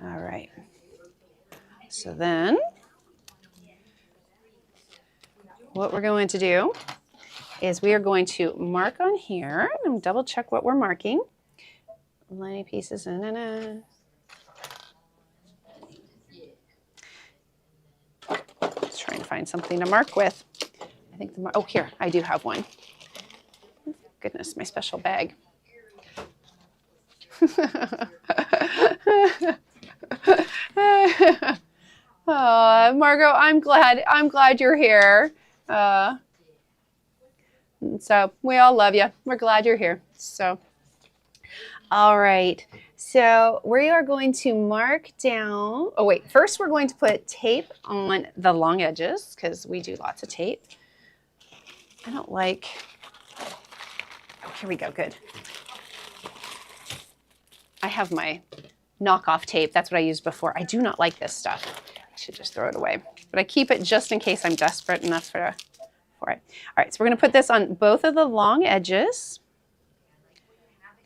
[SPEAKER 1] all right. So then what we're going to do is we are going to mark on here and double check what we're marking. Lining pieces. Just trying to find something to mark with. I think oh, here, I do have one. Goodness, my special bag. Oh, Margot, I'm glad you're here. So we all love you. We're glad you're here. So, all right. So we are going to mark down. Oh wait, first we're going to put tape on the long edges because we do lots of tape. I don't like. Oh, here we go. Good. I have my knockoff tape. That's what I used before. I do not like this stuff. I should just throw it away. But I keep it just in case I'm desperate enough for it. All right, so we're going to put this on both of the long edges.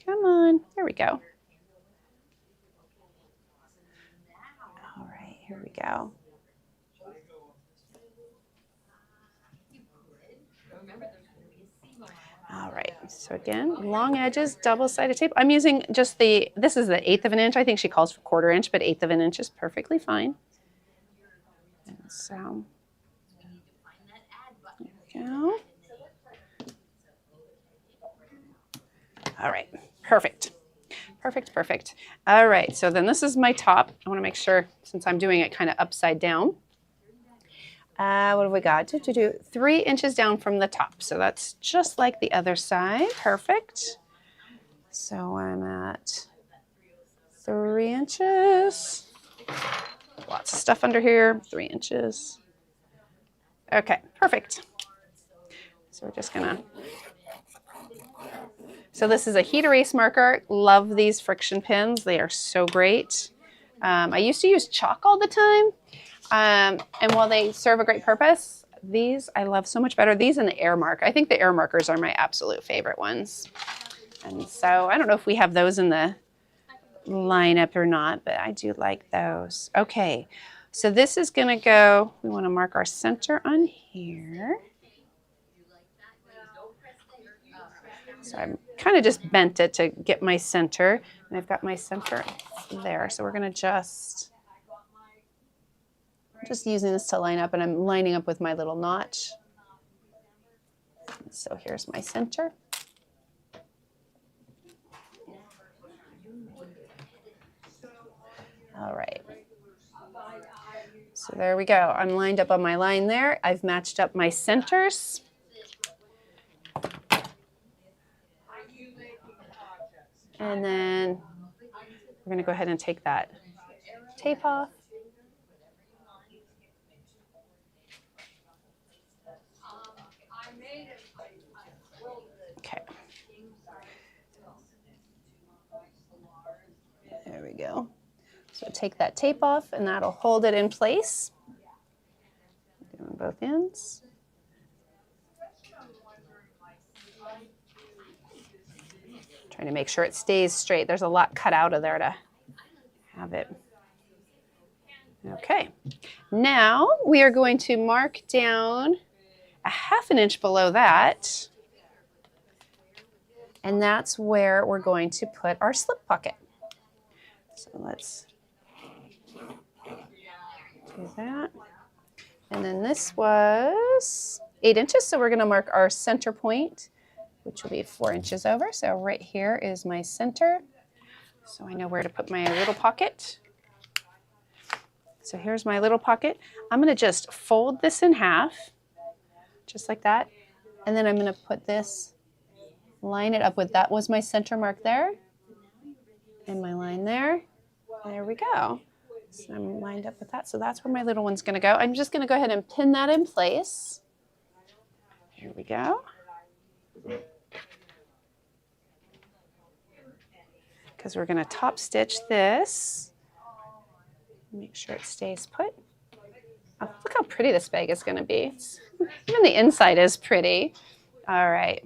[SPEAKER 1] Come on. There we go. All right, here we go. All right, so again, long edges, double-sided tape. I'm using just this is the 1/8 of an inch. I think she calls for 1/4 inch, but 1/8 of an inch is perfectly fine. And so, there we go. All right, perfect. Perfect, perfect. All right, so then this is my top. I want to make sure, since I'm doing it kind of upside down. What have we got? 3 inches down from the top. So that's just like the other side. Perfect. So I'm at 3 inches. Lots of stuff under here. 3 inches. Okay, perfect. So we're just gonna. So this is a heat erase marker. Love these friction pins. They are so great. I used to use chalk all the time. And while they serve a great purpose, these I love so much better. These and the air mark. I think the air markers are my absolute favorite ones. And so I don't know if we have those in the lineup or not, but I do like those. Okay, so this is going to go, we want to mark our center on here. So I kind of just bent it to get my center, and I've got my center there. So we're going to just using this to line up, and I'm lining up with my little notch. So here's my center. All right. So there we go. I'm lined up on my line there. I've matched up my centers. And then we're going to go ahead and take that tape off. Okay. There we go. So take that tape off, and that'll hold it in place. Doing both ends. Trying to make sure it stays straight. There's a lot cut out of there to have it. Okay. Now we are going to mark down 1/2 inch below that. And that's where we're going to put our slip pocket. So let's do that. And then this was 8 inches. So we're going to mark our center point, which will be 4 inches over. So right here is my center. So I know where to put my little pocket. So here's my little pocket. I'm going to just fold this in half, just like that. And then I'm going to put this, line it up with, that was my center mark there. And my line there. There we go. So I'm lined up with that. So that's where my little one's going to go. I'm just going to go ahead and pin that in place. Here we go. Because we're going to top stitch this. Make sure it stays put. Oh, look how pretty this bag is going to be. Even the inside is pretty. All right.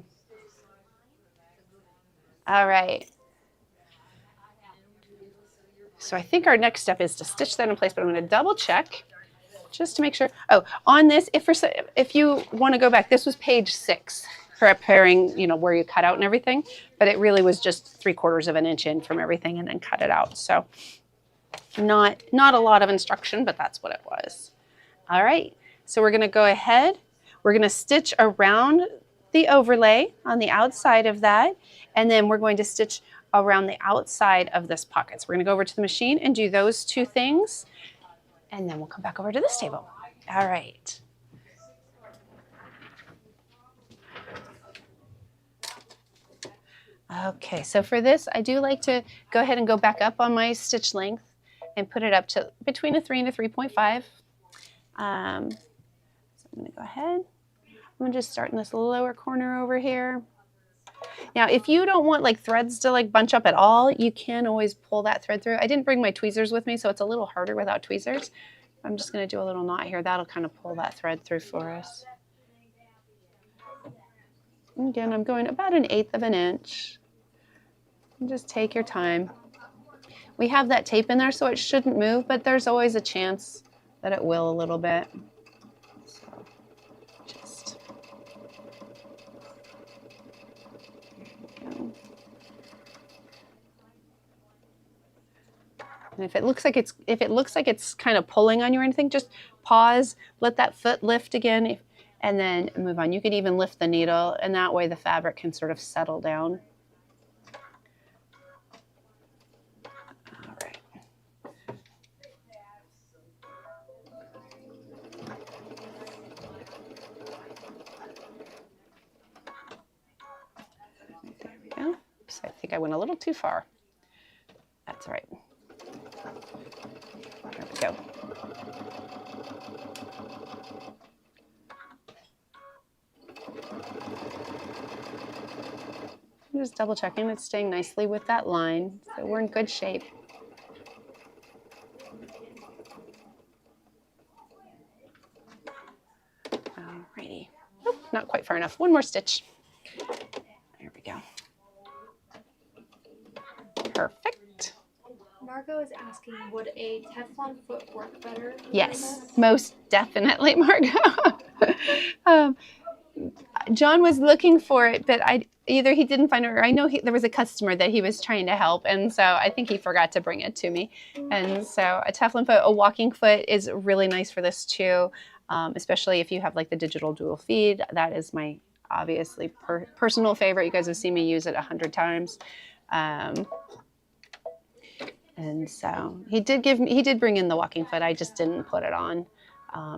[SPEAKER 1] All right. So I think our next step is to stitch that in place, but I'm going to double check just to make sure. Oh, on this, if you want to go back, this was page 6, preparing, where you cut out and everything, but it really was just 3/4 of an inch in from everything and then cut it out. So not a lot of instruction, but that's what it was. All right, so we're going to go ahead. We're going to stitch around the overlay on the outside of that, and then we're going to stitch around the outside of this pocket. So we're going to go over to the machine and do those 2 things, and then we'll come back over to this table. All right. Okay, so for this, I do like to go ahead and go back up on my stitch length and put it up to between a 3 and a 3.5. So I'm going to go ahead. I'm going to just start in this lower corner over here. Now, if you don't want like threads to like bunch up at all, you can always pull that thread through. I didn't bring my tweezers with me, so it's a little harder without tweezers. I'm just going to do a little knot here. That'll kind of pull that thread through for us. Again, I'm going about 1/8 of an inch. And just take your time. We have that tape in there, so it shouldn't move, but there's always a chance that it will a little bit. So just there we go. And if it looks like it's kind of pulling on you or anything, just pause, let that foot lift again, and then move on. You could even lift the needle, and that way the fabric can sort of settle down. All right. There we go. Oops, I think I went a little too far. That's all right. There we go. I'm just double checking it's staying nicely with that line, so we're in good shape. Alrighty. Oh, not quite far enough. One more stitch. There we go. Perfect.
[SPEAKER 2] Margot is asking, would a Teflon foot work better?
[SPEAKER 1] Yes, most definitely, Margot. John was looking for it, but either he didn't find it, or I know there was a customer that he was trying to help, and so I think he forgot to bring it to me. And so a Teflon foot, a walking foot is really nice for this too, especially if you have like the digital dual feed. That is my obviously personal favorite. You guys have seen me use it 100 times. And so he did bring in the walking foot. I just didn't put it on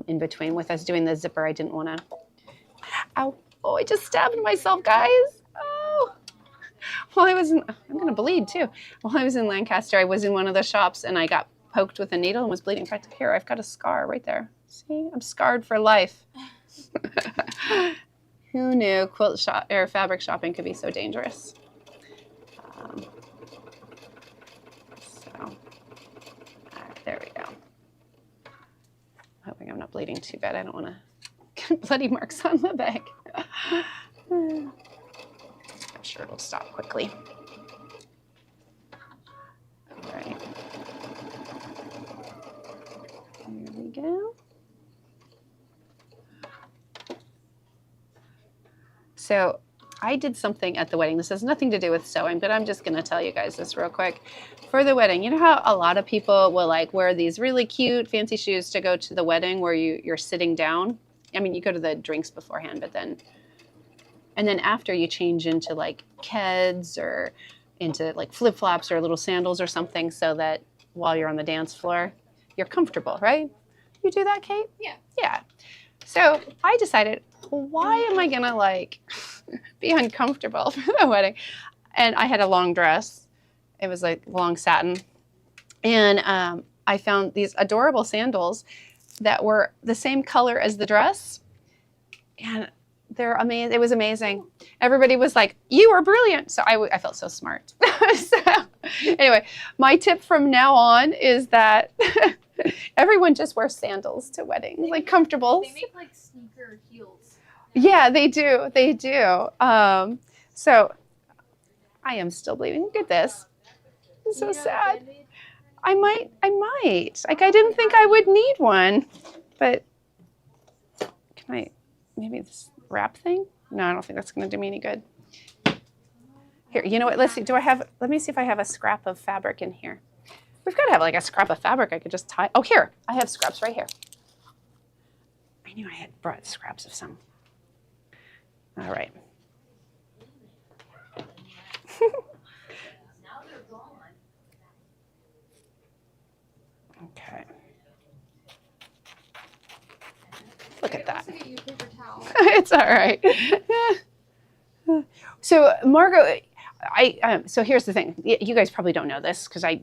[SPEAKER 1] in between with us doing the zipper. I didn't want to. Ow. Oh, I just stabbed myself, guys. Oh. Well, I'm going to bleed too. While I was in Lancaster, I was in one of the shops and I got poked with a needle and was bleeding. In fact, here, I've got a scar right there. See, I'm scarred for life. Who knew quilt shop or fabric shopping could be so dangerous? There we go. Hoping I'm not bleeding too bad. I don't want to get bloody marks on the bag. I'm sure it'll stop quickly. All right. Here we go. So I did something at the wedding. This has nothing to do with sewing, but I'm just going to tell you guys this real quick. For the wedding, you know how a lot of people will like wear these really cute fancy shoes to go to the wedding where you're sitting down? I mean, you go to the drinks beforehand, but then after you change into like Keds or into like flip-flops or little sandals or something so that while you're on the dance floor, you're comfortable, right? You do that, Kate?
[SPEAKER 2] Yeah.
[SPEAKER 1] Yeah. So I decided, why am I going to like be uncomfortable for the wedding? And I had a long dress. It was like long satin. And I found these adorable sandals that were the same color as the dress. And they're amazing. It was amazing. Everybody was like, "You are brilliant." So I felt so smart. So anyway, my tip from now on is that everyone just wears sandals to weddings, like comfortable.
[SPEAKER 2] They make like sneaker heels.
[SPEAKER 1] Yeah, they do. They do. So I am still bleeding. Look at this. It's so sad. I might. Like, I didn't think I would need one, but can I, maybe this wrap thing? No, I don't think that's going to do me any good. Here, you know what? Let's see. Let me see if I have a scrap of fabric in here. We've got to have like a scrap of fabric I could just tie. Oh, here. I have scraps right here. I knew I had brought scraps of some. All right. Okay. Look at that. It's all right. So Margot, so here's the thing. You guys probably don't know this because I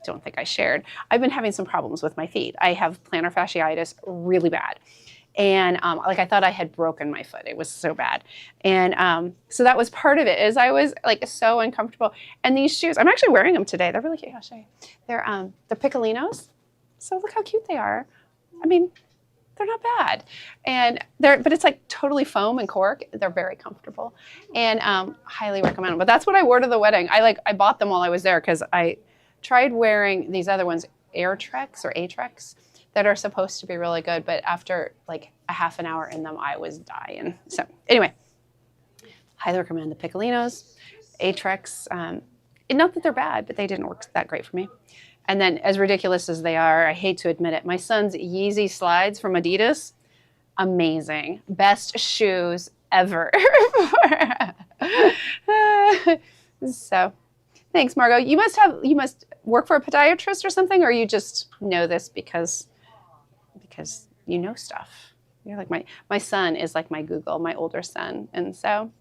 [SPEAKER 1] don't think I shared. I've been having some problems with my feet. I have plantar fasciitis really bad. And like I thought I had broken my foot. It was so bad. And so that was part of it, is I was like so uncomfortable. And these shoes, I'm actually wearing them today. They're really cute. I'll show you. They're Piccolinos. So look how cute they are. I mean, they're not bad. And but it's like totally foam and cork. They're very comfortable and highly recommend them. But that's what I wore to the wedding. I bought them while I was there because I tried wearing these other ones, Airtrex or Atrex, that are supposed to be really good, but after like a half an hour in them, I was dying. So anyway, highly recommend the Piccolinos, Atrex. Not that they're bad, but they didn't work that great for me. And then, as ridiculous as they are, I hate to admit it, my son's Yeezy slides from Adidas, amazing. Best shoes ever. So thanks, Margot. You must work for a podiatrist or something, or you just know this because you know stuff. You're like my son is like my Google, my older son. And so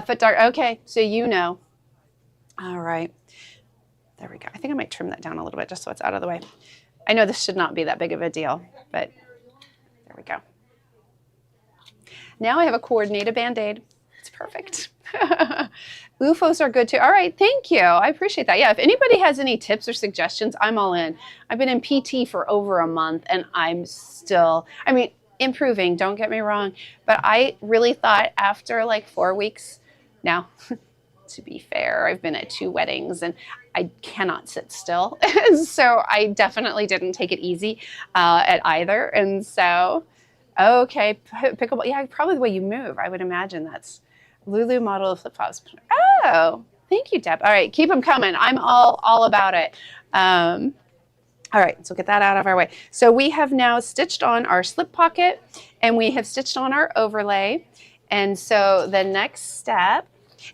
[SPEAKER 1] foot dark. Okay, so you know. All right. There we go. I think I might trim that down a little bit just so it's out of the way. I know this should not be that big of a deal, but there we go. Now I have a coordinated Band-Aid. It's perfect. UFOs are good too. All right, thank you. I appreciate that. Yeah, if anybody has any tips or suggestions, I'm all in. I've been in PT for over a month and I'm still, improving, don't get me wrong. But I really thought after like 4 weeks, now, to be fair, I've been at 2 weddings and I cannot sit still. So I definitely didn't take it easy at either. And so, okay, pickleball. Yeah, probably the way you move. I would imagine that's Lulu model of flip-flops. Oh, thank you, Deb. All right, keep them coming. I'm all about it. All right, so get that out of our way. So we have now stitched on our slip pocket and we have stitched on our overlay. And so the next step,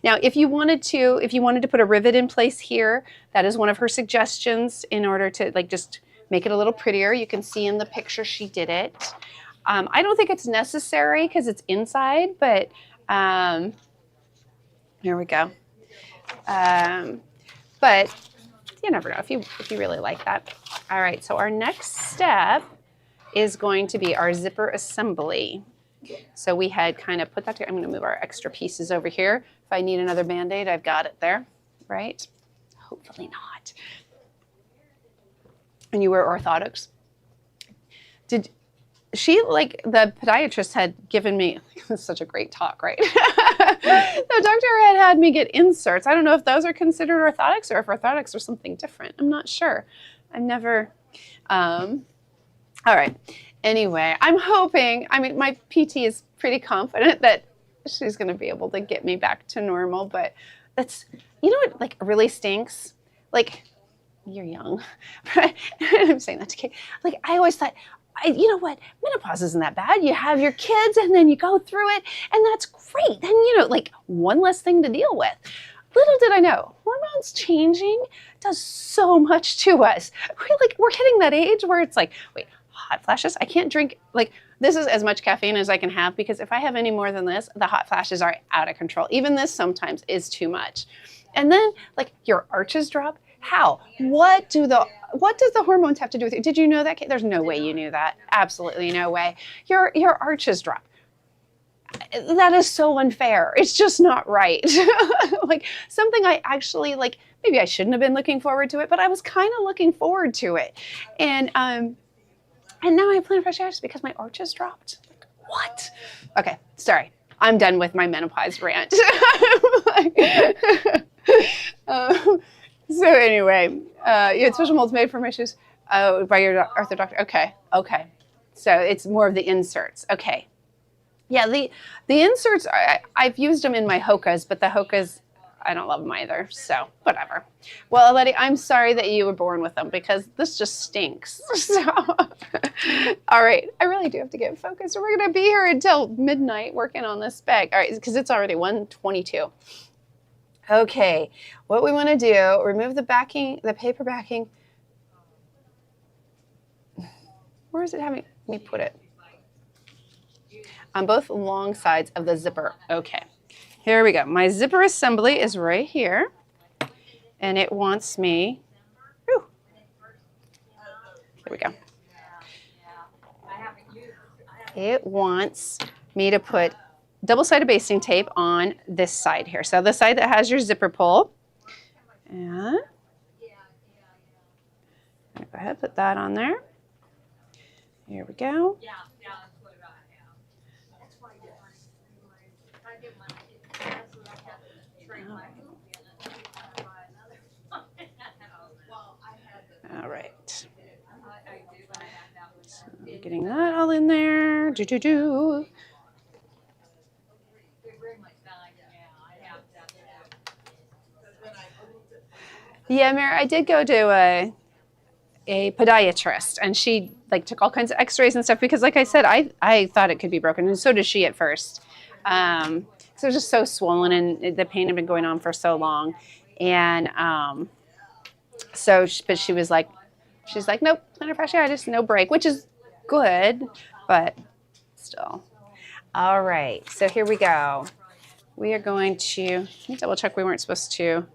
[SPEAKER 1] now if you wanted to put a rivet in place here, that is one of her suggestions in order to like just make it a little prettier. You can see in the picture she did it. I don't think it's necessary because it's inside, but here we go. But you never know if you really like that. All right, so our next step is going to be our zipper assembly. So we had kind of put that together. I'm going to move our extra pieces over here. If I need another Band-Aid, I've got it there, right? Hopefully not. And you wear orthotics. Did she, like the podiatrist had given me, this is such a great talk, right? The doctor had me get inserts. I don't know if those are considered orthotics or if orthotics are something different. I'm not sure. I've never, all right. Anyway, I'm hoping, my PT is pretty confident that she's going to be able to get me back to normal, but that's, you know what, like really stinks? Like, you're young. I'm saying that to Kate. Like, I always thought, you know what, menopause isn't that bad. You have your kids and then you go through it and that's great. Then, like one less thing to deal with. Little did I know, hormones changing does so much to us. We're hitting that age where it's like, wait, hot flashes? I can't drink, this is as much caffeine as I can have because if I have any more than this, the hot flashes are out of control. Even this sometimes is too much. And then your arches drop. How? What does the hormones have to do with it? Did you know that? There's no way you knew that. Absolutely no way. Your arches drop. That is so unfair. It's just not right. Like something I actually like, maybe I shouldn't have been looking forward to it, but I was kind of looking forward to it. And now I have plantar fasciitis because my arches dropped. Like, what? Okay, sorry. I'm done with my menopause rant. So anyway, you had special molds made for my shoes by your ortho doctor. Okay. So it's more of the inserts. Okay. Yeah, the inserts, I've used them in my Hokas, but the Hokas, I don't love them either, so whatever. Well, Letty, I'm sorry that you were born with them because this just stinks. So, all right, I really do have to get focused. We're going to be here until midnight working on this bag. All right, because it's already 1:22. Okay, what we want to do, remove the backing, the paper backing. Where is it having me put it? On both long sides of the zipper. Okay, here we go. My zipper assembly is right here, and it wants me, whew, there we go. It wants me to put double-sided basting tape on this side here. So the side that has your zipper pull. And go ahead, put that on there. Here we go. All right. So getting that all in there. Yeah, Mary, I did go to a podiatrist, and she like took all kinds of x-rays and stuff because, like I said, I thought it could be broken, and so did she at first. So it was just so swollen, and the pain had been going on for so long. And but she's like, nope, plantar fasciitis, no break, which is good, but still. All right, so here we go. We are going to, let me double check we weren't supposed to.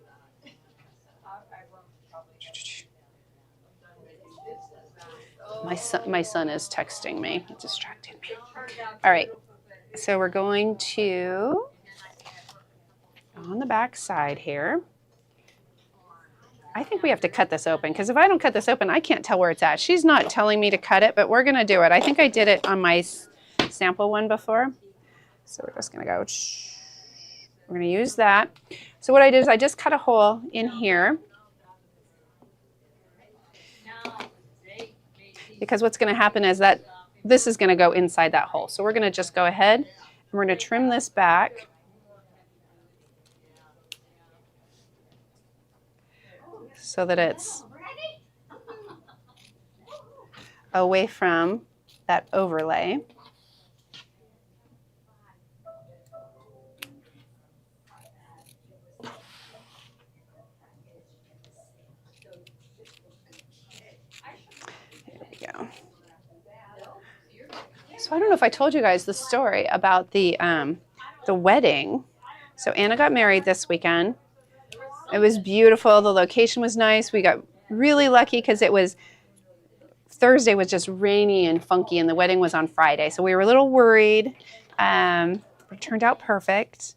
[SPEAKER 1] My son is texting me. It distracted me. All right, so we're going to, on the back side here, I think we have to cut this open because if I don't cut this open, I can't tell where it's at. She's not telling me to cut it, but we're going to do it. I think I did it on my sample one before. So we're just going to go, we're going to use that. So what I did is I just cut a hole in here. Because what's going to happen is that this is going to go inside that hole. So we're going to just go ahead and we're going to trim this back. So that it's away from that overlay. There we go. So I don't know if I told you guys the story about the wedding. So Anna got married this weekend. It was beautiful. The location was nice. We got really lucky because it was Thursday was just rainy and funky, and the wedding was on Friday. So we were a little worried. It turned out perfect,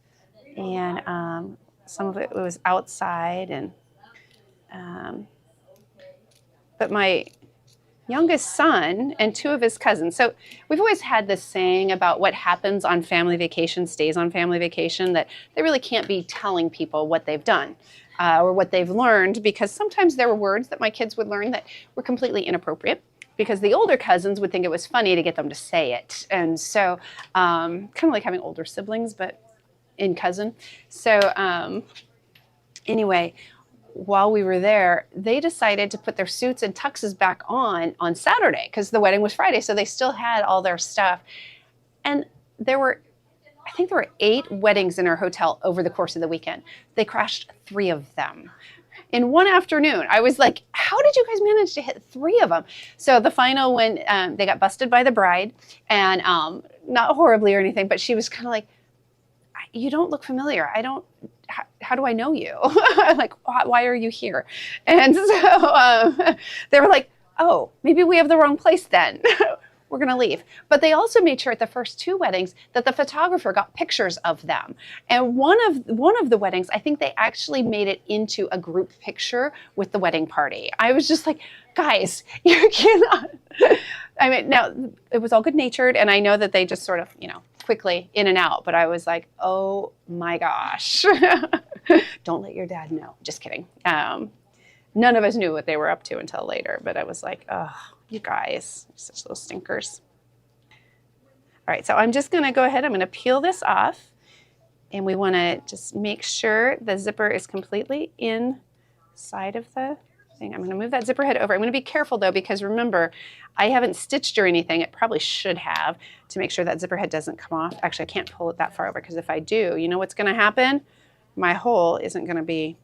[SPEAKER 1] and some of it was outside. But my youngest son and two of his cousins. So we've always had this saying about what happens on family vacation stays on family vacation, that they really can't be telling people what they've done or what they've learned, because sometimes there were words that my kids would learn that were completely inappropriate because the older cousins would think it was funny to get them to say it. And so kind of like having older siblings, but in cousin. So anyway, while we were there, they decided to put their suits and tuxes back on Saturday because the wedding was Friday. So they still had all their stuff. And I think there were 8 weddings in our hotel over the course of the weekend. They crashed 3 of them in one afternoon. I was like, how did you guys manage to hit 3 of them? So the final one, they got busted by the bride, and not horribly or anything, but she was kind of like, you don't look familiar. how do I know you? Like, why are you here? And so they were like, oh, maybe we have the wrong place then. We're going to leave. But they also made sure at the first 2 weddings that the photographer got pictures of them. And one of the weddings, I think they actually made it into a group picture with the wedding party. I was just like, guys, you cannot. I mean, now it was all good natured. And I know that they just sort of, quickly in and out. But I was like, oh my gosh. Don't let your dad know. Just kidding. None of us knew what they were up to until later. But I was like, oh, you guys, you're such little stinkers. All right, so I'm just going to go ahead. I'm going to peel this off. And we want to just make sure the zipper is completely inside of the thing. I'm going to move that zipper head over. I'm going to be careful, though, because remember, I haven't stitched or anything. It probably should have, to make sure that zipper head doesn't come off. Actually, I can't pull it that far over, because if I do, you know what's going to happen? My hole isn't going to be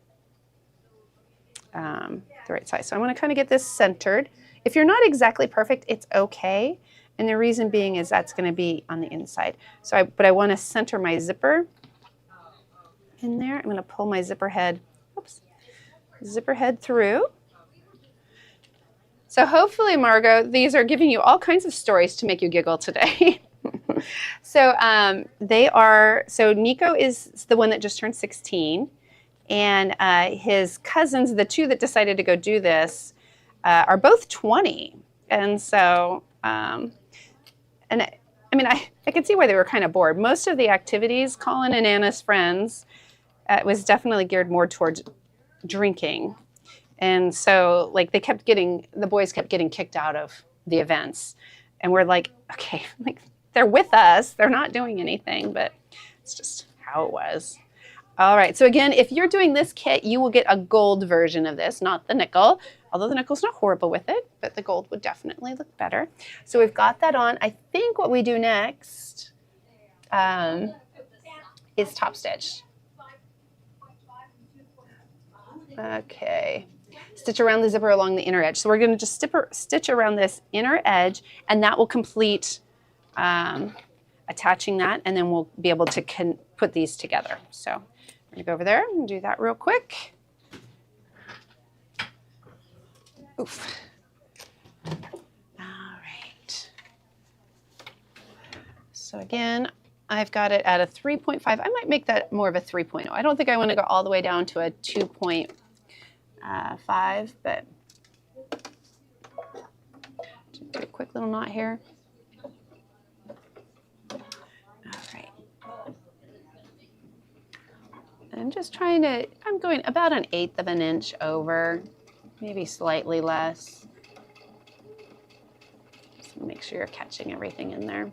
[SPEAKER 1] the right size. So I'm going to kind of get this centered. If you're not exactly perfect, it's okay. And the reason being is that's going to be on the inside. But I want to center my zipper in there. I'm going to pull my zipper head through. So hopefully, Margot, these are giving you all kinds of stories to make you giggle today. So Nico is the one that just turned 16. And his cousins, the 2 that decided to go do this, are both 20. And so, I could see why they were kind of bored. Most of the activities, Colin and Anna's friends, was definitely geared more towards drinking. And so, like, the boys kept getting kicked out of the events. And we're like, okay, like, they're with us. They're not doing anything, but it's just how it was. All right, so again, if you're doing this kit, you will get a gold version of this, not the nickel. Although the nickel's not horrible with it, but the gold would definitely look better. So we've got that on. I think what we do next is top stitch. Okay. Stitch around the zipper along the inner edge. So we're going to just stitch around this inner edge, and that will complete attaching that, and then we'll be able to put these together. So I'm going to go over there and do that real quick. Oof. All right. So again, I've got it at a 3.5. I might make that more of a 3.0. I don't think I want to go all the way down to a 2.5, but do a quick little knot here. All right. I'm just trying to, I'm going about 1/8 of an inch over, maybe slightly less. Just make sure you're catching everything in there.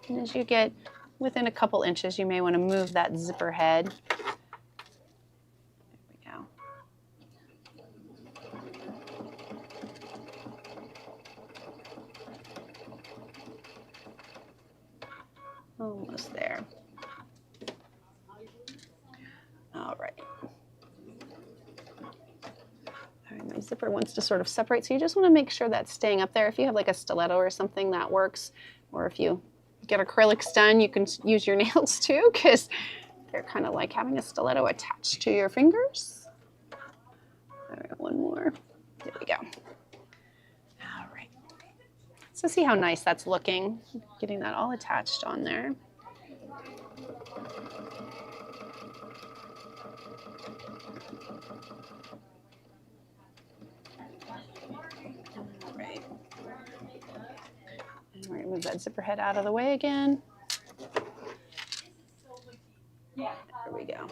[SPEAKER 1] And as you get within a couple inches, you may want to move that zipper head. There we go. Almost there. All right. All right, my zipper wants to sort of separate, so you just want to make sure that's staying up there. If you have like a stiletto or something, that works. Or if you get acrylics done, you can use your nails too, because they're kind of like having a stiletto attached to your fingers. All right, one more. There we go. All right. So see how nice that's looking, getting that all attached on there. We're going to move that zipper head out of the way again. There we go.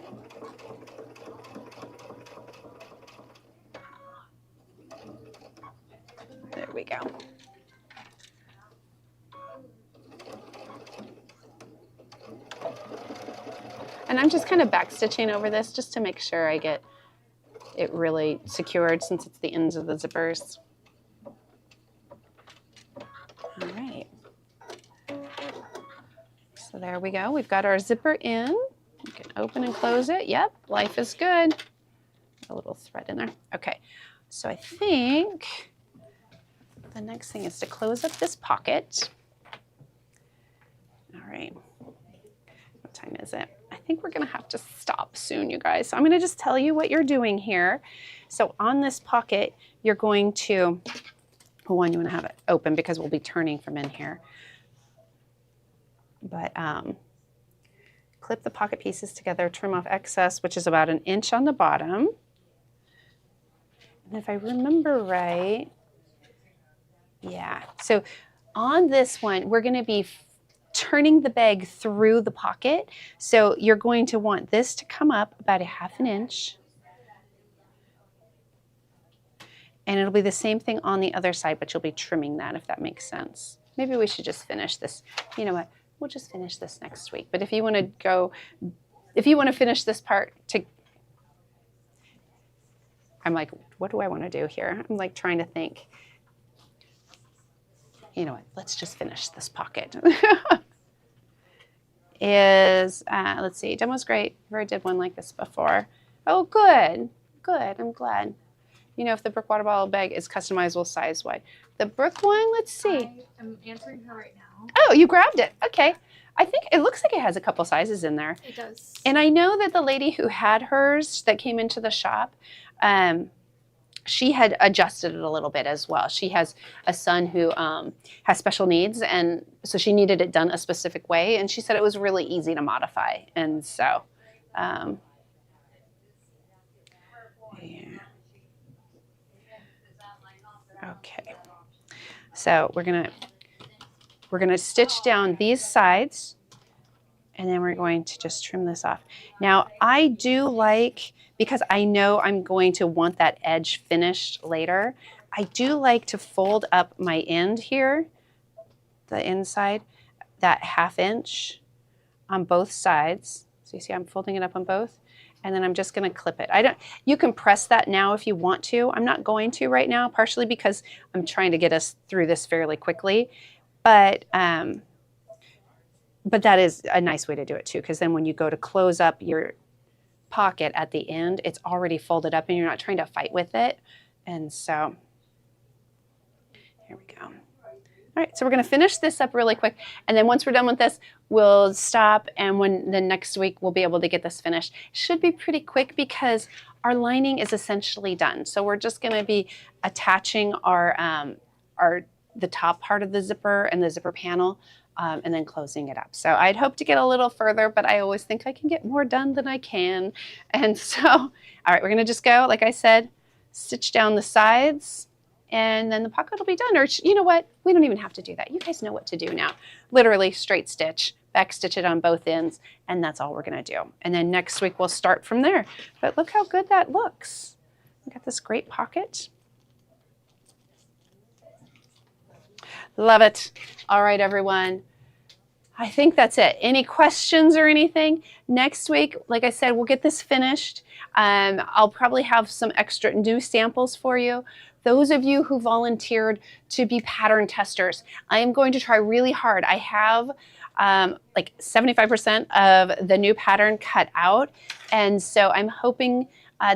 [SPEAKER 1] There we go. And I'm just kind of backstitching over this just to make sure I get it really secured, since it's the ends of the zippers. All right. So there we go. We've got our zipper in. You can open and close it. Yep, life is good. A little thread in there. Okay, so I think the next thing is to close up this pocket. All right. What time is it? I think we're gonna have to stop soon, you guys. So I'm gonna just tell you what you're doing here. So on this pocket, you're going to, well, one, you wanna have it open because we'll be turning from in here. But clip the pocket pieces together, trim off excess, which is about 1 inch on the bottom. And if I remember right, yeah. So on this one, we're gonna be turning the bag through the pocket. So you're going to want this to come up about 1/2 inch. And it'll be the same thing on the other side, but you'll be trimming that, if that makes sense. Maybe we should just finish this. You know what? We'll just finish this next week. But if you want to finish this part I'm like, what do I want to do here? I'm like trying to think. You know what? Let's just finish this pocket. Let's see, demo's great. I already did one like this before. Oh, good. Good. I'm glad. You know if the Brook water bottle bag is customizable size-wise. The Brook one, let's see.
[SPEAKER 2] I'm answering her right now.
[SPEAKER 1] Oh, you grabbed it. Okay. I think it looks like it has a couple sizes in there.
[SPEAKER 2] It does.
[SPEAKER 1] And I know that the lady who had hers that came into the shop, she had adjusted it a little bit as well. She has a son who has special needs, and so she needed it done a specific way, and she said it was really easy to modify. And so, yeah. Okay. So we're gonna stitch down these sides, and then we're going to just trim this off. Now, I do like, because I know I'm going to want that edge finished later, I do like to fold up my end here, the inside, that 1/2 inch on both sides. So you see I'm folding it up on both, and then I'm just gonna clip it. You can press that now if you want to. I'm not going to right now, partially because I'm trying to get us through this fairly quickly, but that is a nice way to do it too, because then when you go to close up your pocket at the end, it's already folded up and you're not trying to fight with it. And so, here we go. All right, so we're gonna finish this up really quick. And then once we're done with this, we'll stop, and the next week we'll be able to get this finished. It should be pretty quick because our lining is essentially done. So we're just gonna be attaching the top part of the zipper and the zipper panel, and then closing it up. So I'd hope to get a little further, but I always think I can get more done than I can. And so, all right, we're gonna just go, like I said, stitch down the sides, and then the pocket will be done. Or you know what? We don't even have to do that. You guys know what to do now. Literally straight stitch, back stitch it on both ends, and that's all we're gonna do. And then next week we'll start from there. But look how good that looks. We got this great pocket. Love it. All right, everyone. I think that's it. Any questions or anything? Next week, like I said, we'll get this finished. I'll probably have some extra new samples for you. Those of you who volunteered to be pattern testers, I am going to try really hard. I have like 75% of the new pattern cut out. And so I'm hoping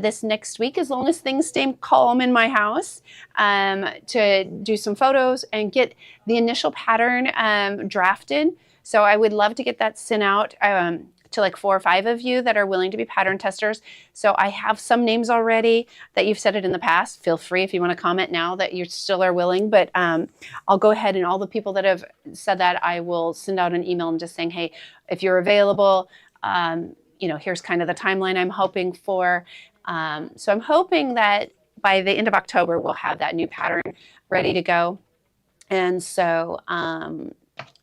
[SPEAKER 1] this next week, as long as things stay calm in my house, to do some photos and get the initial pattern drafted. So I would love to get that sent out to like 4 or 5 of you that are willing to be pattern testers. So I have some names already that you've said it in the past. Feel free if you want to comment now that you still are willing, but I'll go ahead, and all the people that have said that, I will send out an email and just saying, hey, if you're available, you know, here's kind of the timeline I'm hoping for. So I'm hoping that by the end of October, we'll have that new pattern ready to go. And so,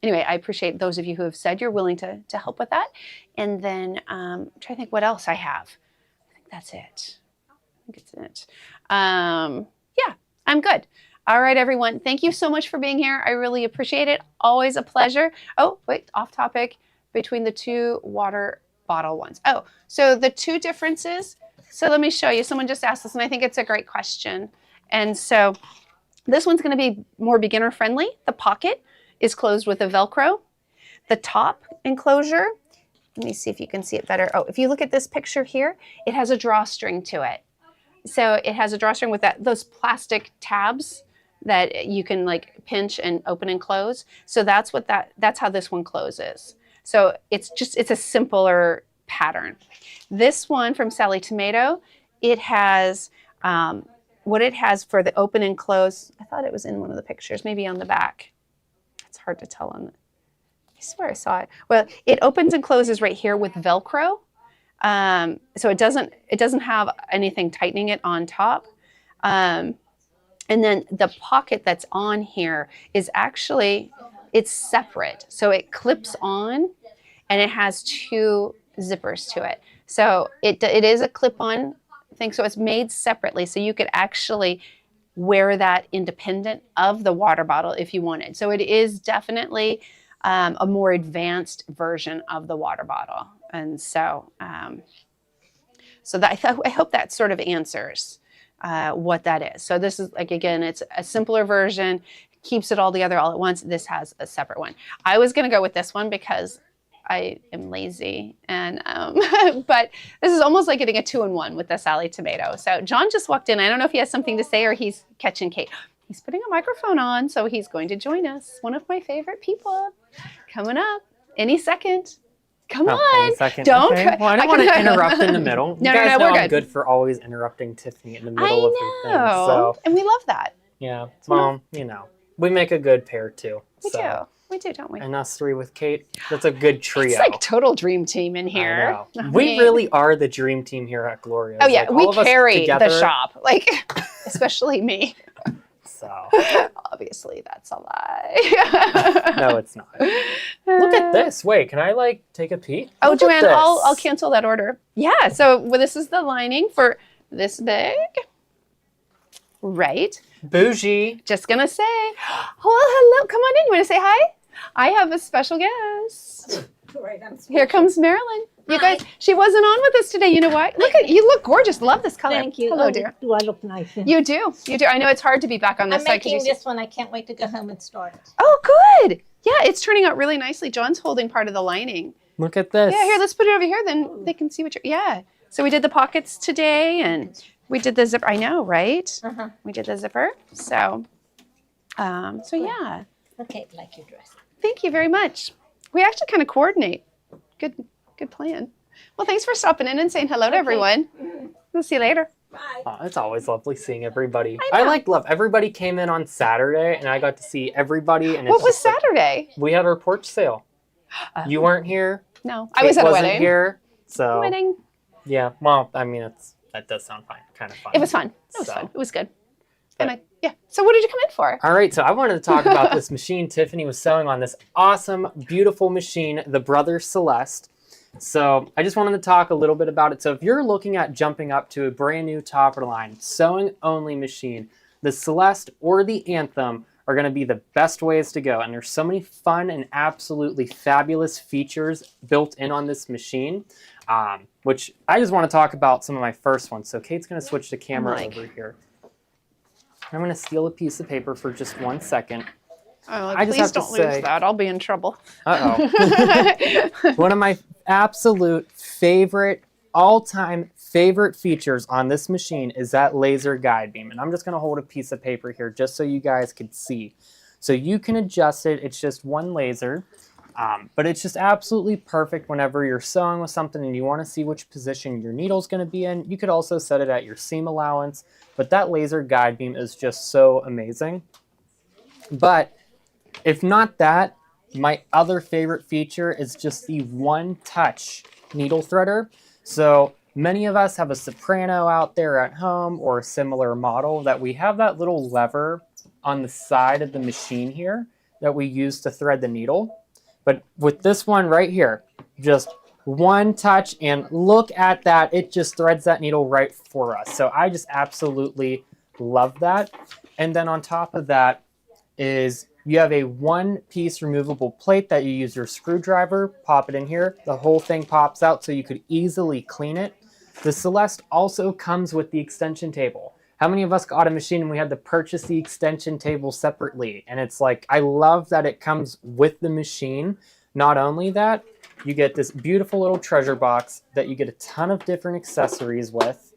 [SPEAKER 1] anyway, I appreciate those of you who have said you're willing to help with that. And then I'm trying to think what else I have. I think that's it. I think it's it. Yeah, I'm good. All right, everyone. Thank you so much for being here. I really appreciate it. Always a pleasure. Oh, wait, off topic between the 2 water bottle ones. Oh, so the 2 differences. So let me show you. Someone just asked this, and I think it's a great question. And so this one's going to be more beginner friendly. The pocket is closed with a Velcro. The top enclosure, let me see if you can see it better. Oh, if you look at this picture here, it has a drawstring to it. So it has a drawstring with those plastic tabs that you can like pinch and open and close. So that's how this one closes. So it's a simpler pattern. This one from Sally Tomato, it has what it has for the open and close. I thought it was in one of the pictures, maybe on the back. It's hard to tell on the, I swear I saw it. Well, it opens and closes right here with Velcro. So it doesn't have anything tightening it on top. And then the pocket that's on here is actually, it's separate. So it clips on and it has 2 zippers to it. So it is a clip-on thing. So it's made separately. So you could actually wear that independent of the water bottle if you wanted. So it is definitely a more advanced version of the water bottle. And so, I hope that sort of answers what that is. So this is like, again, it's a simpler version, keeps it all together all at once. This has a separate one. I was going to go with this one because I am lazy, and but this is almost like getting a 2-in-1 with the Sally Tomato. So John just walked in. I don't know if he has something to say or he's catching Kate. He's putting a microphone on, so he's going to join us. One of my favorite people coming up any second. Come on.
[SPEAKER 4] Second.
[SPEAKER 1] Don't.
[SPEAKER 4] Okay. Well, I don't want to interrupt in the middle.
[SPEAKER 1] No,
[SPEAKER 4] you guys know
[SPEAKER 1] we're
[SPEAKER 4] I'm good for always interrupting Tiffany in the middle of her thing. So,
[SPEAKER 1] and we love that.
[SPEAKER 4] yeah. Well, you know, we make a good pair too.
[SPEAKER 1] We do. We do, don't we?
[SPEAKER 4] And us 3 with Kate, that's a good trio.
[SPEAKER 1] It's like total dream team in here.
[SPEAKER 4] I know. We really are the dream team here at Gloria.
[SPEAKER 1] Oh, yeah.
[SPEAKER 4] Like,
[SPEAKER 1] we
[SPEAKER 4] all of us
[SPEAKER 1] carry
[SPEAKER 4] together,
[SPEAKER 1] the shop, like, especially me.
[SPEAKER 4] So.
[SPEAKER 1] Obviously, that's a lie.
[SPEAKER 4] No, it's not. Look at this. Wait, can I like take a peek?
[SPEAKER 1] Oh,
[SPEAKER 4] Look at
[SPEAKER 1] Joanne,
[SPEAKER 4] this.
[SPEAKER 1] I'll cancel that order. Yeah, so this is the lining for this big. Right.
[SPEAKER 4] Bougie.
[SPEAKER 1] Just gonna say, hello. Come on in. You want to say hi? I have a special guest.
[SPEAKER 5] Right,
[SPEAKER 1] Here comes Marilyn. You
[SPEAKER 5] Hi.
[SPEAKER 1] guys, she wasn't on with us today. You know what? Look at you. Look gorgeous. Love this color.
[SPEAKER 5] Thank you.
[SPEAKER 1] Hello,
[SPEAKER 5] Oh,
[SPEAKER 1] dear.
[SPEAKER 5] Do I look nice?
[SPEAKER 1] You do. You do. I know it's hard to be back on this
[SPEAKER 5] I'm
[SPEAKER 1] side because
[SPEAKER 5] making
[SPEAKER 1] you.
[SPEAKER 5] this one. I can't wait to go home and start.
[SPEAKER 1] Oh, good. Yeah, it's turning out really nicely. John's holding part of the lining.
[SPEAKER 4] Look at this.
[SPEAKER 1] Yeah, here, let's put it over here. Then they can see what you're. Yeah. So we did the pockets today, and we did the zipper. I know, right?
[SPEAKER 5] Uh-huh.
[SPEAKER 1] We did the zipper. So, yeah.
[SPEAKER 5] Okay, like your dress.
[SPEAKER 1] Thank you very much. We actually kind of coordinate. Good plan. Well, thanks for stopping in and saying hello to everyone. We'll see you later.
[SPEAKER 5] Bye.
[SPEAKER 4] Oh, it's always lovely seeing everybody.
[SPEAKER 1] I know.
[SPEAKER 4] love everybody came in on Saturday and I got to see everybody. And
[SPEAKER 1] What
[SPEAKER 4] it's
[SPEAKER 1] was
[SPEAKER 4] just like,
[SPEAKER 1] Saturday?
[SPEAKER 4] we had our porch sale. You weren't here.
[SPEAKER 1] No,
[SPEAKER 4] Kate
[SPEAKER 1] I was at a
[SPEAKER 4] wasn't
[SPEAKER 1] wedding.
[SPEAKER 4] here. So
[SPEAKER 1] Wedding.
[SPEAKER 4] yeah, well, I mean, that does sound fine, kind of fun.
[SPEAKER 1] It was fun. It was
[SPEAKER 4] So.
[SPEAKER 1] fun. It was good.
[SPEAKER 4] But-
[SPEAKER 1] And yeah. So what did you come in for?
[SPEAKER 4] All right, so I wanted to talk about this machine Tiffany was selling on this awesome, beautiful machine, the Brother Celeste. So I just wanted to talk a little bit about it. So if you're looking at jumping up to a brand new top of the line, sewing only machine, the Celeste or the Anthem are going to be the best ways to go. And there's so many fun and absolutely fabulous features built in on this machine, which I just want to talk about some of my first ones. So Kate's going to switch the camera over here. I'm going to steal a piece of paper for just 1 second.
[SPEAKER 1] Oh,
[SPEAKER 4] I just
[SPEAKER 1] please
[SPEAKER 4] have to
[SPEAKER 1] don't lose
[SPEAKER 4] say-
[SPEAKER 1] that. I'll be in trouble.
[SPEAKER 4] Uh-oh. One of my absolute favorite, all-time favorite features on this machine is that laser guide beam. And I'm just going to hold a piece of paper here just so you guys can see. So you can adjust it. It's just one laser. But it's just absolutely perfect whenever you're sewing with something and you want to see which position your needle's going to be in. You could also set it at your seam allowance. But that laser guide beam is just so amazing. But if not that, my other favorite feature is just the one-touch needle threader. So many of us have a soprano out there at home or a similar model that we have that little lever on the side of the machine here that we use to thread the needle. But with this one right here, just one touch and look at that. It just threads that needle right for us. So I just absolutely love that. And then on top of that is you have a one-piece removable plate that you use your screwdriver, pop it in here. The whole thing pops out so you could easily clean it. The Celeste also comes with the extension table. How many of us got a machine and we had to purchase the extension table separately? And it's like, I love that it comes with the machine. Not only that, you get this beautiful little treasure box that you get a ton of different accessories with.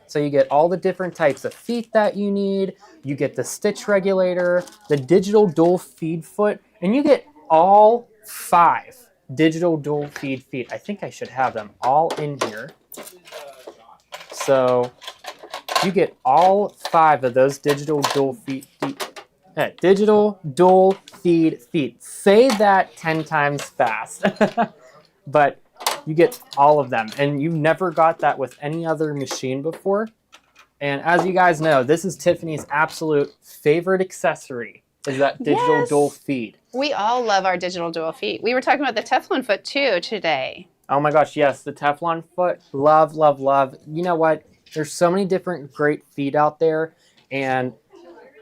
[SPEAKER 4] So you get all the different types of feet that you need. You get the stitch regulator, the digital dual feed foot, and you get all 5 digital dual feed feet. I think I should have them all in here. So you get all 5 of those digital dual feed digital dual feed feet. Say that 10 times fast. But you get all of them, and you never got that with any other machine before. And as you guys know, this is Tiffany's absolute favorite accessory, is that digital dual feed.
[SPEAKER 1] We all love our digital dual feet. We were talking about the Teflon foot too today.
[SPEAKER 4] Oh my gosh, yes, the Teflon foot. Love, love, love. You know what? There's so many different great feet out there, and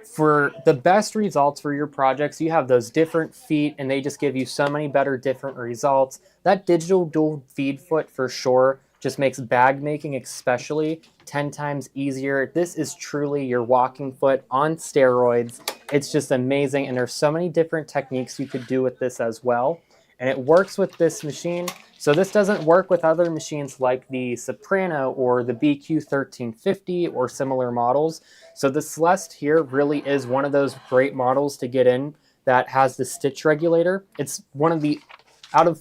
[SPEAKER 4] for the best results for your projects, you have those different feet, and they just give you so many better different results. That digital dual feed foot for sure just makes bag making especially 10 times easier. This is truly your walking foot on steroids. It's just amazing, and there's so many different techniques you could do with this as well. And it works with this machine. So this doesn't work with other machines like the Soprano or the BQ1350 or similar models. So the Celeste here really is one of those great models to get in that has the stitch regulator. It's one of the,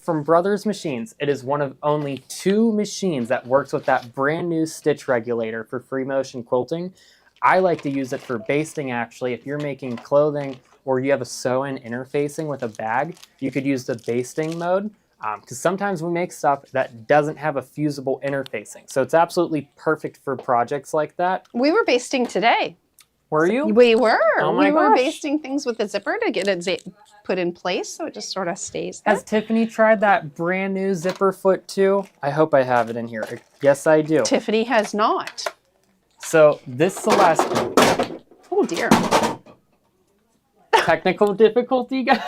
[SPEAKER 4] from Brothers machines, it is one of only 2 machines that works with that brand new stitch regulator for free motion quilting. I like to use it for basting actually. If you're making clothing or you have a sew-in interfacing with a bag, you could use the basting mode. Because sometimes we make stuff that doesn't have a fusible interfacing. So it's absolutely perfect for projects like that.
[SPEAKER 1] We were basting today.
[SPEAKER 4] Were you?
[SPEAKER 1] We were.
[SPEAKER 4] Oh my
[SPEAKER 1] we were
[SPEAKER 4] gosh.
[SPEAKER 1] basting things with the zipper to get it put in place so it just sort of stays there.
[SPEAKER 4] Has Tiffany tried that brand new zipper foot too? I hope I have it in here. Yes, I do.
[SPEAKER 1] Tiffany has not.
[SPEAKER 4] So this Celeste.
[SPEAKER 1] Oh dear.
[SPEAKER 4] Technical difficulty, guys.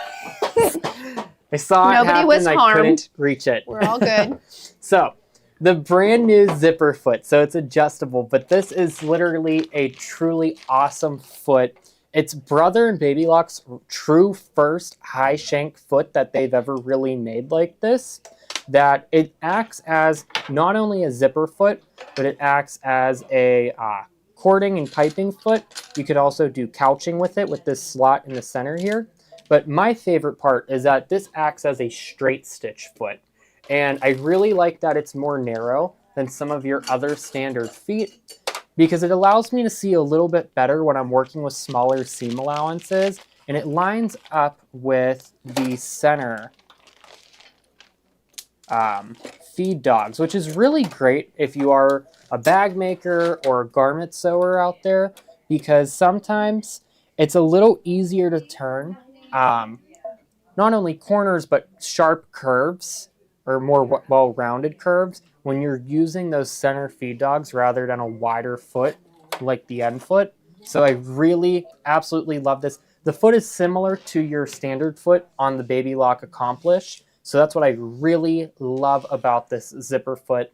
[SPEAKER 4] I saw it
[SPEAKER 1] Nobody
[SPEAKER 4] happen,
[SPEAKER 1] was
[SPEAKER 4] I
[SPEAKER 1] harmed.
[SPEAKER 4] couldn't reach it.
[SPEAKER 1] We're all good.
[SPEAKER 4] So, the brand new zipper foot. So it's adjustable, but this is literally a truly awesome foot. It's Brother and Baby Lock's true first high shank foot that they've ever really made like this. That it acts as not only a zipper foot, but it acts as a cording and piping foot. You could also do couching with it with this slot in the center here. But my favorite part is that this acts as a straight stitch foot. And I really like that it's more narrow than some of your other standard feet because it allows me to see a little bit better when I'm working with smaller seam allowances. And it lines up with the center feed dogs, which is really great if you are a bag maker or a garment sewer out there, because sometimes it's a little easier to turn not only corners but sharp curves or more well-rounded curves when you're using those center feed dogs rather than a wider foot like the end foot. So I really absolutely love this. The foot is similar to your standard foot on the Baby Lock Accomplish. So that's what I really love about this zipper foot.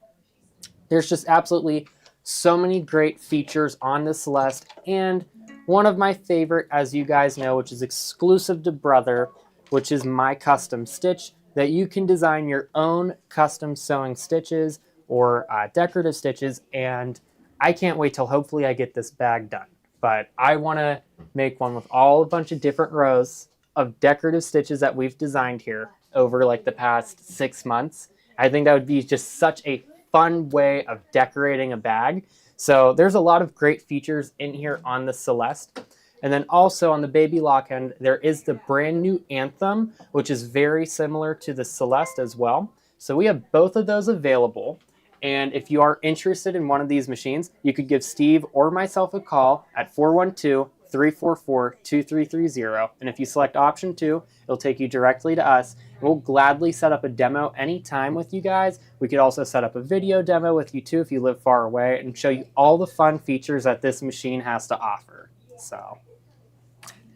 [SPEAKER 4] There's just absolutely so many great features on the Celeste, and one of my favorite, as you guys know, which is exclusive to Brother, which is my custom stitch, that you can design your own custom sewing stitches or decorative stitches, and I can't wait till hopefully I get this bag done. But I want to make one with a bunch of different rows of decorative stitches that we've designed here over like the past 6 months. I think that would be just such a fun way of decorating a bag. So there's a lot of great features in here on the Celeste. And then also on the Baby Lock end, there is the brand new Anthem, which is very similar to the Celeste as well. So we have both of those available. And if you are interested in one of these machines, you could give Steve or myself a call at 412-344-2330. And if you select option 2, it'll take you directly to us. We'll gladly set up a demo anytime with you guys. We could also set up a video demo with you too if you live far away and show you all the fun features that this machine has to offer. So,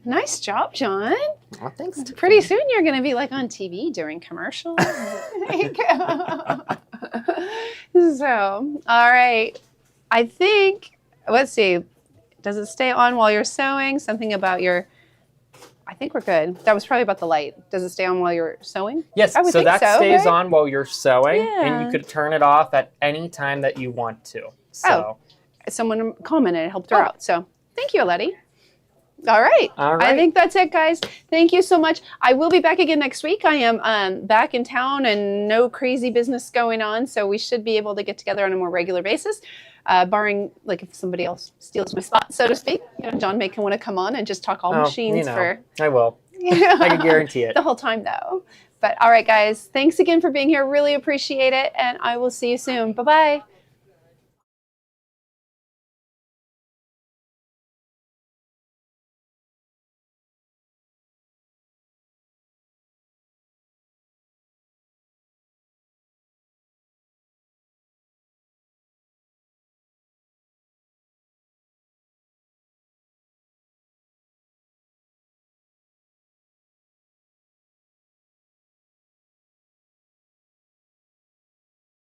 [SPEAKER 1] nice job, John.
[SPEAKER 4] well, thanks.
[SPEAKER 1] Pretty soon you're going to be like on TV during commercials. So, all right. I think, let's see. Does it stay on while you're sewing? Something about your... I think we're good. That was probably about the light. Does it stay on while you're sewing?
[SPEAKER 4] Yes,
[SPEAKER 1] I would
[SPEAKER 4] so
[SPEAKER 1] think
[SPEAKER 4] that
[SPEAKER 1] so,
[SPEAKER 4] stays
[SPEAKER 1] right?
[SPEAKER 4] on while you're sewing, and
[SPEAKER 1] Yeah.
[SPEAKER 4] you could turn it off at any time that you want to. So,
[SPEAKER 1] Someone commented and helped her out. So thank you, Letty. All right.
[SPEAKER 4] All right.
[SPEAKER 1] I think that's it, guys. Thank you so much. I will be back again next week. I am back in town and no crazy business going on, so we should be able to get together on a more regular basis, barring like if somebody else steals my spot, so to speak. John may want to come on and just talk all machines for.
[SPEAKER 4] I will. I can guarantee it.
[SPEAKER 1] The whole time, though. But all right, guys. Thanks again for being here. Really appreciate it, and I will see you soon. Bye-bye.